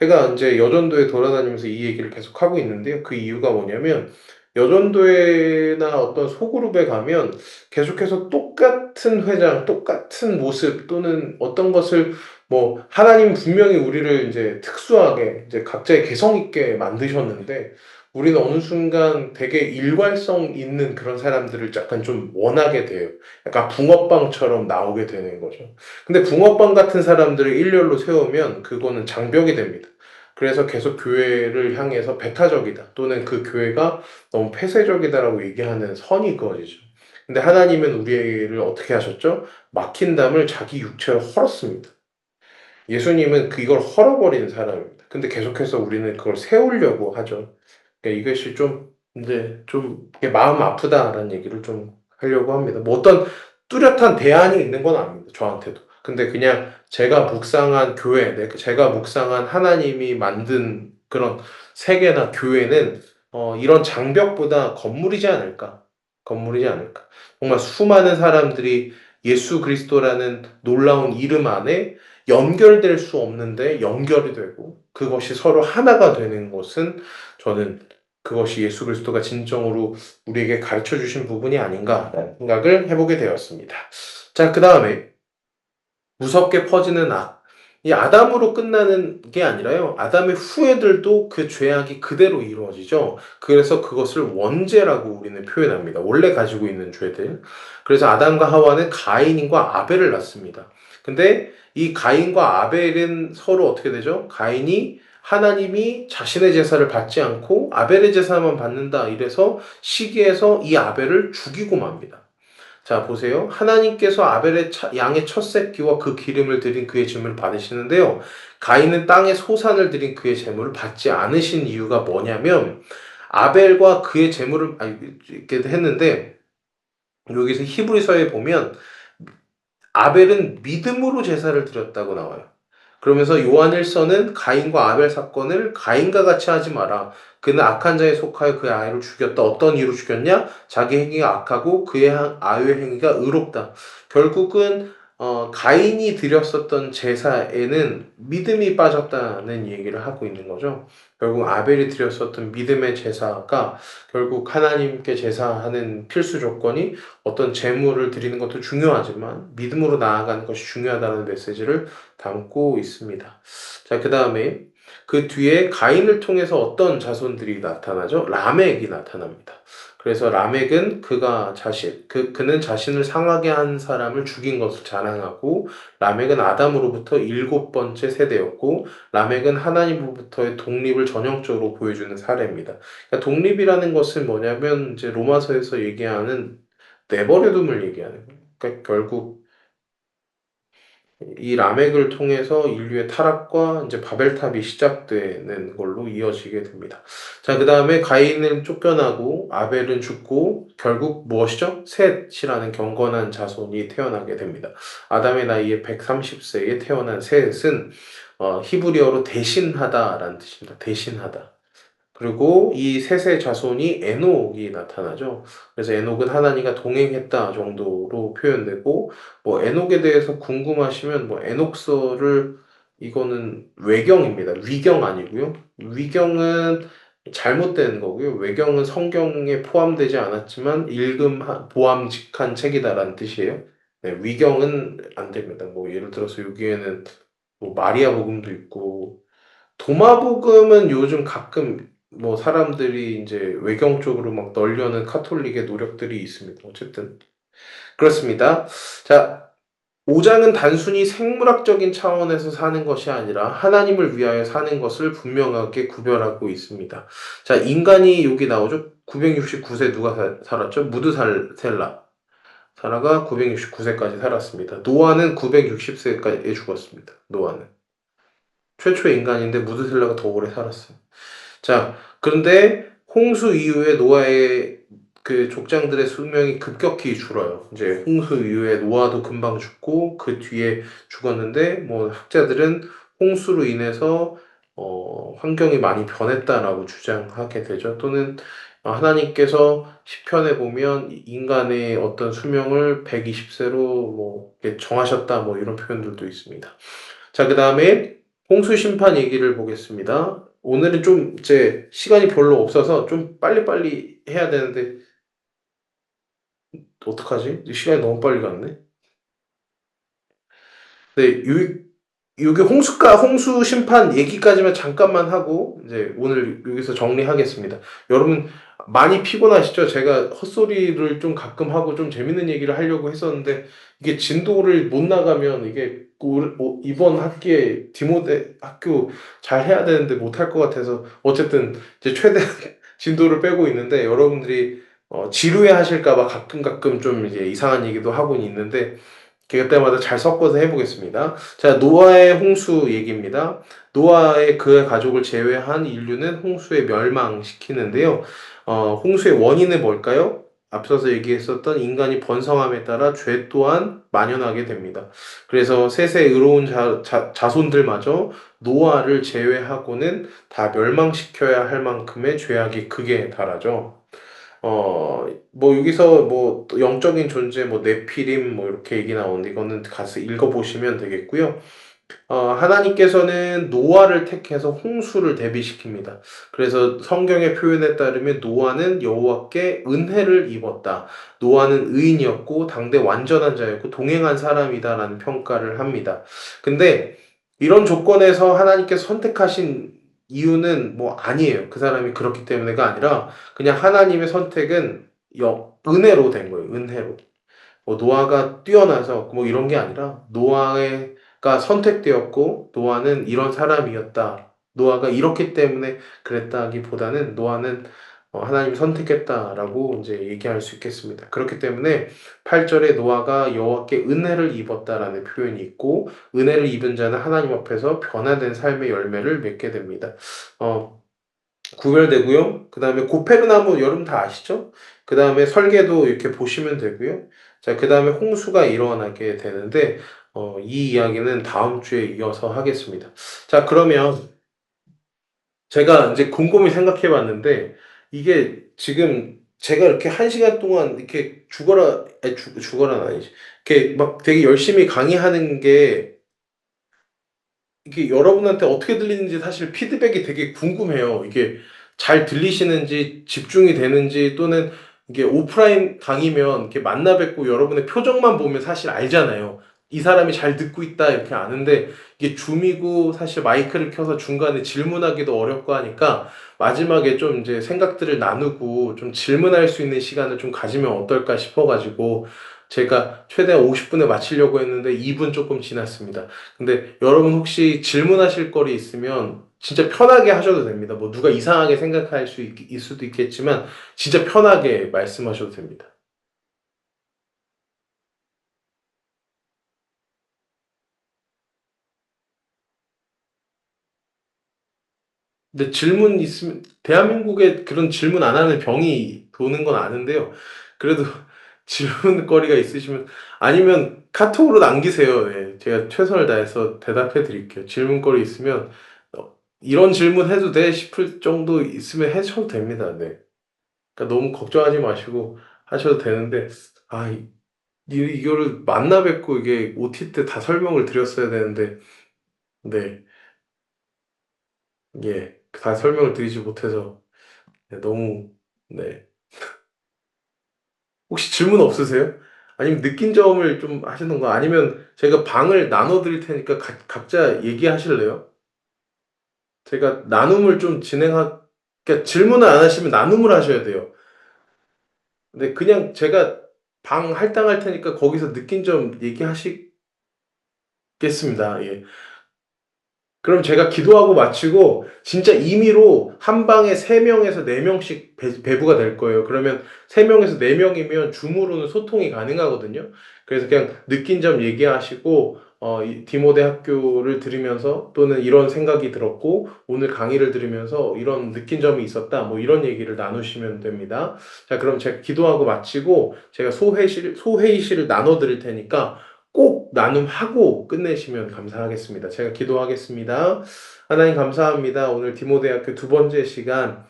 제가 이제 여전도에 돌아다니면서 이 얘기를 계속 하고 있는데요. 그 이유가 뭐냐면 여전도회나 어떤 소그룹에 가면 계속해서 똑같은 회장, 똑같은 모습 또는 어떤 것을 뭐 하나님 분명히 우리를 이제 특수하게 이제 각자의 개성 있게 만드셨는데 우리는 어느 순간 되게 일괄성 있는 그런 사람들을 약간 좀 원하게 돼요. 약간 붕어빵처럼 나오게 되는 거죠. 근데 붕어빵 같은 사람들을 일렬로 세우면 그거는 장벽이 됩니다. 그래서 계속 교회를 향해서 배타적이다 또는 그 교회가 너무 폐쇄적이다라고 얘기하는 선이 그어지죠. 근데 하나님은 우리를 어떻게 하셨죠? 막힌 담을 자기 육체로 헐었습니다. 예수님은 이걸 헐어버리는 사람입니다. 근데 계속해서 우리는 그걸 세우려고 하죠. 그러니까 이것이 좀 이제 좀 이게 마음 아프다라는 얘기를 좀 하려고 합니다. 뭐 어떤 뚜렷한 대안이 있는 건 아닙니다. 저한테도. 근데 그냥 제가 묵상한 교회, 제가 묵상한 하나님이 만든 그런 세계나 교회는 이런 장벽보다 건물이지 않을까? 건물이지 않을까? 정말 수많은 사람들이 예수 그리스도라는 놀라운 이름 안에 연결될 수 없는데 연결이 되고 그것이 서로 하나가 되는 것은 저는 그것이 예수 그리스도가 진정으로 우리에게 가르쳐 주신 부분이 아닌가라는 생각을 해보게 되었습니다. 자, 그 다음에 무섭게 퍼지는 악. 이 아담으로 끝나는 게 아니라요. 아담의 후예들도 그 죄악이 그대로 이루어지죠. 그래서 그것을 원죄라고 우리는 표현합니다. 원래 가지고 있는 죄들. 그래서 아담과 하와는 가인과 아벨을 낳습니다. 근데 이 가인과 아벨은 서로 어떻게 되죠? 가인이 하나님이 자신의 제사를 받지 않고 아벨의 제사만 받는다. 이래서 시기에서 이 아벨을 죽이고 맙니다. 자, 보세요. 하나님께서 아벨의 양의 첫 새끼와 그 기름을 드린 그의 제물을 받으시는데요. 가인은 땅에 소산을 드린 그의 제물을 받지 않으신 이유가 뭐냐면 아벨과 그의 제물을 이렇게 했는데 여기서 히브리서에 보면 아벨은 믿음으로 제사를 드렸다고 나와요. 그러면서 요한일서는 가인과 아벨 사건을 가인과 같이 하지 마라. 그는 악한 자에 속하여 그의 아이를 죽였다. 어떤 이유로 죽였냐? 자기 행위가 악하고 그의 아이의 행위가 의롭다. 결국은 가인이 드렸었던 제사에는 믿음이 빠졌다는 얘기를 하고 있는 거죠. 결국 아벨이 드렸었던 믿음의 제사가 결국 하나님께 제사하는 필수 조건이 어떤 제물을 드리는 것도 중요하지만 믿음으로 나아가는 것이 중요하다는 메시지를 담고 있습니다. 자, 그 다음에 그 뒤에 가인을 통해서 어떤 자손들이 나타나죠? 라멕이 나타납니다. 그래서 라멕은 그는 자신을 상하게 한 사람을 죽인 것을 자랑하고 라멕은 아담으로부터 일곱 번째 세대였고 라멕은 하나님으로부터의 독립을 전형적으로 보여주는 사례입니다. 그러니까 독립이라는 것은 뭐냐면 이제 로마서에서 얘기하는 내버려둠을 얘기하는 거예요. 그러니까 결국 이 라멕을 통해서 인류의 타락과 이제 바벨탑이 시작되는 걸로 이어지게 됩니다. 자, 그 다음에 가인은 쫓겨나고 아벨은 죽고 결국 무엇이죠? 셋이라는 경건한 자손이 태어나게 됩니다. 아담의 나이에 130세에 태어난 셋은 히브리어로 대신하다라는 뜻입니다. 대신하다. 그리고 이 셋의 자손이 에녹이 나타나죠. 그래서 에녹은 하나님과 동행했다 정도로 표현되고, 뭐 에녹에 대해서 궁금하시면 뭐 에녹서를 이거는 외경입니다. 위경 아니고요. 위경은 잘못된 거고요. 외경은 성경에 포함되지 않았지만 보암직한 책이다라는 뜻이에요. 네, 위경은 안 됩니다. 뭐 예를 들어서 여기에는 뭐 마리아 복음도 있고 도마복음은 요즘 가끔 뭐 사람들이 이제 외경 쪽으로 막 널려는 카톨릭의 노력들이 있습니다. 어쨌든 그렇습니다. 자, 오장은 단순히 생물학적인 차원에서 사는 것이 아니라 하나님을 위하여 사는 것을 분명하게 구별하고 있습니다. 자, 인간이 여기 나오죠? 969세 누가 살았죠? 무드살셀라. 사라가 969세까지 살았습니다. 노아는 960세까지 죽었습니다. 노아는. 최초의 인간인데 무드셀라가 더 오래 살았어요. 자, 그런데 홍수 이후에 노아의 그 족장들의 수명이 급격히 줄어요. 이제 홍수 이후에 노아도 금방 죽고 그 뒤에 죽었는데 뭐 학자들은 홍수로 인해서 환경이 많이 변했다라고 주장하게 되죠. 또는 하나님께서 시편에 보면 인간의 어떤 수명을 120세로 뭐 이렇게 정하셨다 뭐 이런 표현들도 있습니다. 자, 그다음에 홍수 심판 얘기를 보겠습니다. 오늘은 좀 이제 시간이 별로 없어서 좀 빨리빨리 해야 되는데 어떡하지? 시간이 너무 빨리 갔네. 네, 요게 홍수 심판 얘기까지만 잠깐만 하고 이제 오늘 여기서 정리하겠습니다. 여러분 많이 피곤하시죠? 제가 헛소리를 좀 가끔 하고 좀 재밌는 얘기를 하려고 했었는데 이게 진도를 못 나가면 이게 이번 학기에 디모데 학교 잘 해야 되는데 못할 것 같아서 어쨌든 이제 최대한 진도를 빼고 있는데 여러분들이 지루해 하실까 봐 가끔 좀 이제 이상한 얘기도 하고 있는데 그때마다 잘 섞어서 해보겠습니다. 자, 노아의 홍수 얘기입니다. 노아의 그의 가족을 제외한 인류는 홍수에 멸망시키는데요. 홍수의 원인은 뭘까요? 앞서서 얘기했었던 인간이 번성함에 따라 죄 또한 만연하게 됩니다. 그래서 셋의 의로운 자손들마저 노아를 제외하고는 다 멸망시켜야 할 만큼의 죄악이 극에 달하죠. 뭐 여기서 뭐또 영적인 존재 뭐 네피림 뭐 이렇게 얘기 나오는데 이거는 가서 읽어보시면 되겠고요. 하나님께서는 노아를 택해서 홍수를 대비시킵니다. 그래서 성경의 표현에 따르면 노아는 여호와께 은혜를 입었다. 노아는 의인이었고 당대 완전한 자였고 동행한 사람이다라는 평가를 합니다. 근데 이런 조건에서 하나님께서 선택하신 이유는 뭐 아니에요. 그 사람이 그렇기 때문에가 아니라 그냥 하나님의 선택은 은혜로 된 거예요. 은혜로. 뭐 노아가 뛰어나서 뭐 이런 게 아니라 노아가 선택되었고 노아는 이런 사람이었다. 노아가 이렇기 때문에 그랬다기보다는 노아는 하나님이 선택했다라고 이제 얘기할 수 있겠습니다. 그렇기 때문에 8절에 노아가 여호와께 은혜를 입었다라는 표현이 있고 은혜를 입은 자는 하나님 앞에서 변화된 삶의 열매를 맺게 됩니다. 어, 구별되고요. 그 다음에 고페르나무 여러분 다 아시죠? 그 다음에 설계도 이렇게 보시면 되고요. 자, 그 다음에 홍수가 일어나게 되는데 이 이야기는 다음 주에 이어서 하겠습니다. 자, 그러면 제가 이제 곰곰이 생각해 봤는데 이게 지금 제가 이렇게 한 시간 동안 이렇게 죽어라는 아니지. 이렇게 막 되게 열심히 강의하는 게 이게 여러분한테 어떻게 들리는지 사실 피드백이 되게 궁금해요. 이게 잘 들리시는지 집중이 되는지 또는 이게 오프라인 강의면 이렇게 만나 뵙고 여러분의 표정만 보면 사실 알잖아요. 이 사람이 잘 듣고 있다 이렇게 아는데 이게 줌이고 사실 마이크를 켜서 중간에 질문하기도 어렵고 하니까 마지막에 좀 이제 생각들을 나누고 좀 질문할 수 있는 시간을 좀 가지면 어떨까 싶어가지고 제가 최대한 50분에 마치려고 했는데 2분 조금 지났습니다. 근데 여러분 혹시 질문하실 거리 있으면 진짜 편하게 하셔도 됩니다. 뭐 누가 이상하게 생각할 있을 수도 있겠지만 진짜 편하게 말씀하셔도 됩니다. 근데 질문 있으면 대한민국에 그런 질문 안 하는 병이 도는 건 아는데요. 그래도 질문거리가 있으시면 아니면 카톡으로 남기세요. 네, 제가 최선을 다해서 대답해 드릴게요. 질문거리 있으면 이런 질문 해도 돼 싶을 정도 있으면 하셔도 됩니다. 네. 그러니까 너무 걱정하지 마시고 하셔도 되는데 아 이거를 만나 뵙고 이게 OT 때 다 설명을 드렸어야 되는데 네. 예. 다 설명을 드리지 못해서 네, 너무 네. 혹시 질문 없으세요? 아니면 느낀 점을 좀 하시는 거 아니면 제가 방을 나눠 드릴 테니까 각자 얘기하실래요? 제가 나눔을 좀 그러니까 질문을 안 하시면 나눔을 하셔야 돼요. 근데 그냥 제가 방 할당할 테니까 거기서 느낀 점 얘기하시 겠습니다. 예. 그럼 제가 기도하고 마치고 진짜 임의로 한 방에 3명에서 4명씩 배부가 될 거예요. 그러면 3명에서 4명이면 줌으로는 소통이 가능하거든요. 그래서 그냥 느낀 점 얘기하시고 이 디모데 학교를 들으면서 또는 이런 생각이 들었고 오늘 강의를 들으면서 이런 느낀 점이 있었다. 뭐 이런 얘기를 나누시면 됩니다. 자, 그럼 제가 기도하고 마치고 제가 소회의실을 나눠 드릴 테니까 꼭 나눔하고 끝내시면 감사하겠습니다. 제가 기도하겠습니다. 하나님 감사합니다. 오늘 디모데학교 두 번째 시간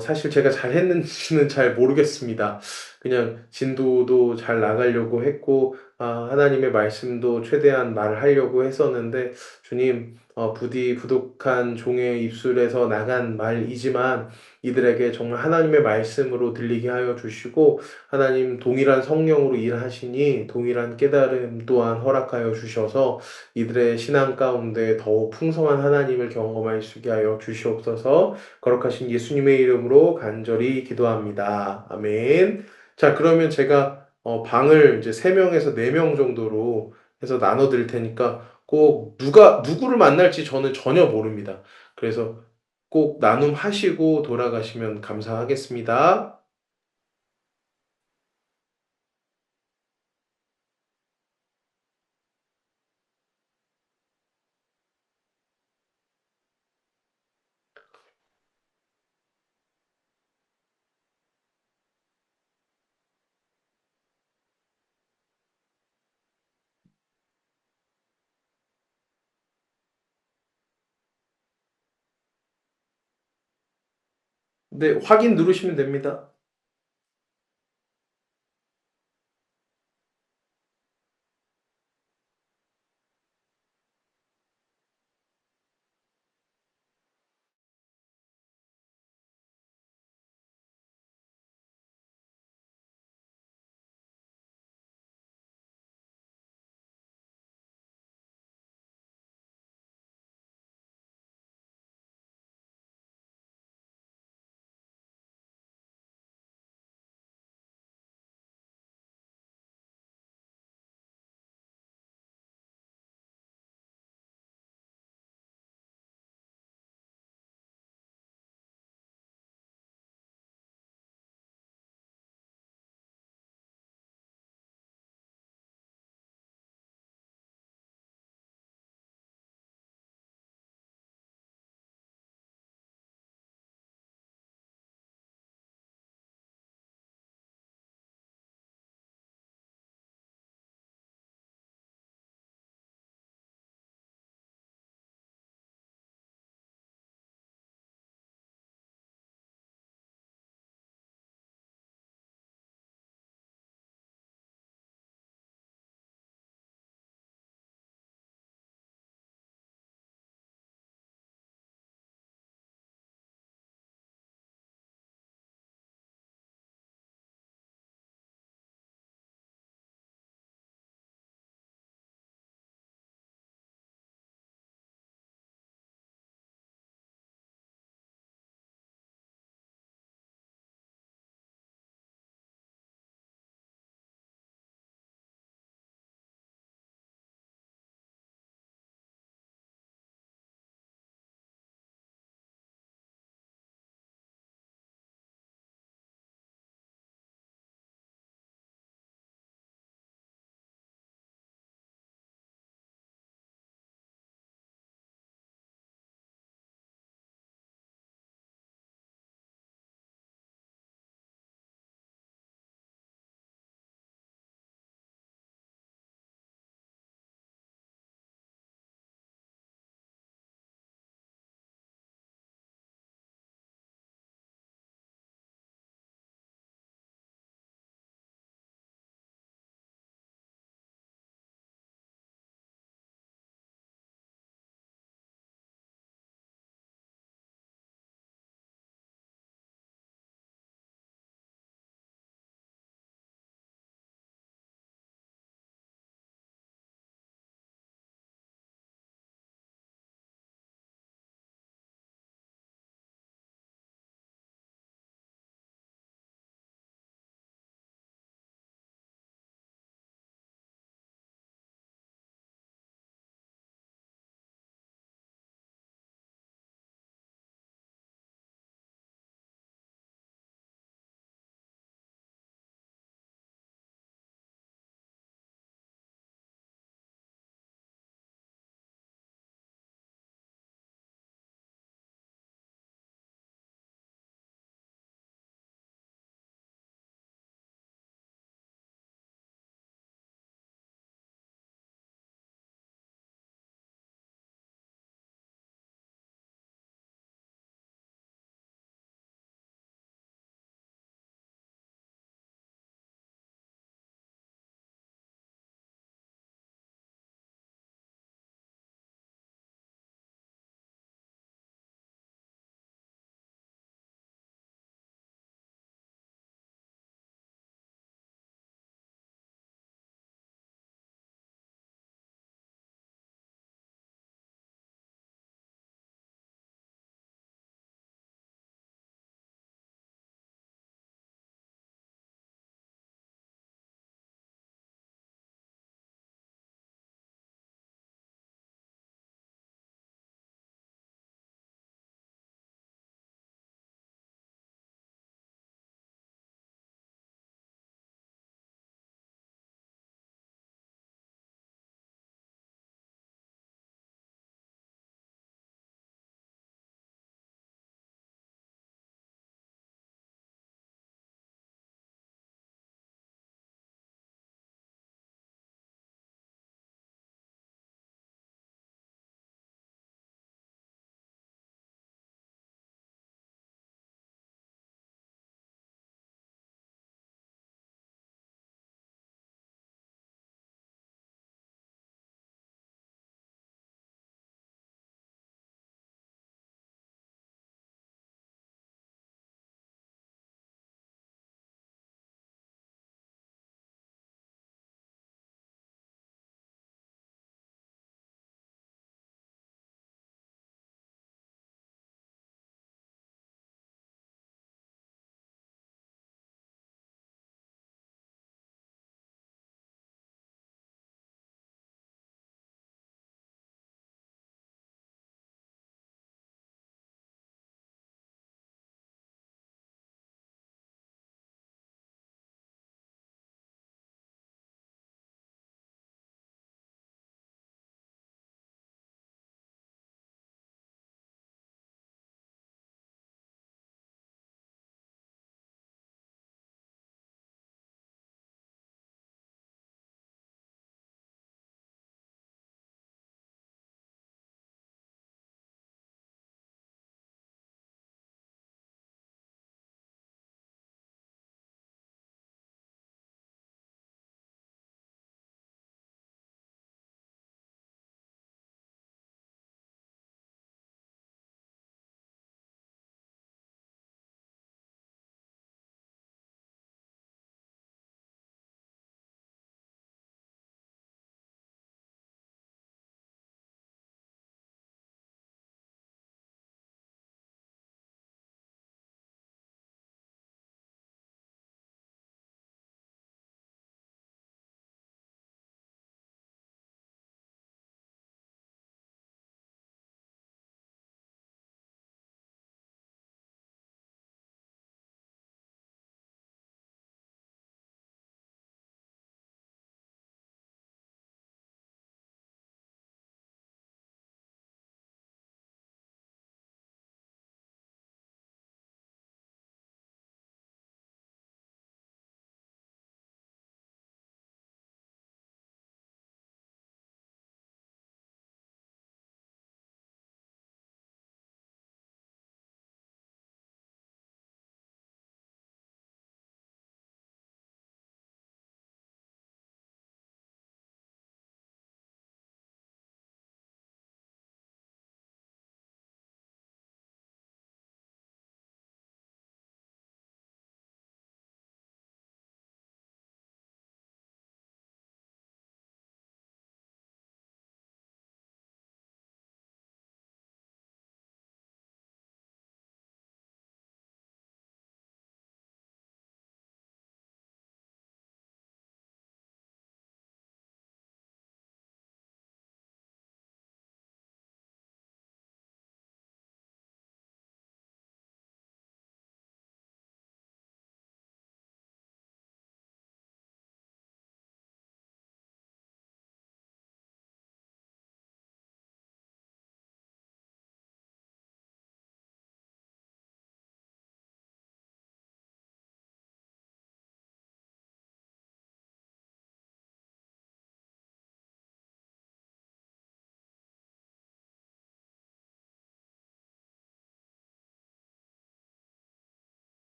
사실 제가 잘했는지는 잘 모르겠습니다. 그냥 진도도 잘 나가려고 했고, 하나님의 말씀도 최대한 말하려고 했었는데, 주님, 부디 부족한 종의 입술에서 나간 말이지만, 이들에게 정말 하나님의 말씀으로 들리게 하여 주시고, 하나님 동일한 성령으로 일하시니, 동일한 깨달음 또한 허락하여 주셔서, 이들의 신앙 가운데 더욱 풍성한 하나님을 경험할 수 있게 하여 주시옵소서. 거룩하신 예수님의 이름으로 간절히 기도합니다. 아멘. 자, 그러면 제가 방을 이제 3명에서 4명 정도로 해서 나눠 드릴 테니까 꼭 누구를 만날지 저는 전혀 모릅니다. 그래서 꼭 나눔하시고 돌아가시면 감사하겠습니다. 네, 확인 누르시면 됩니다.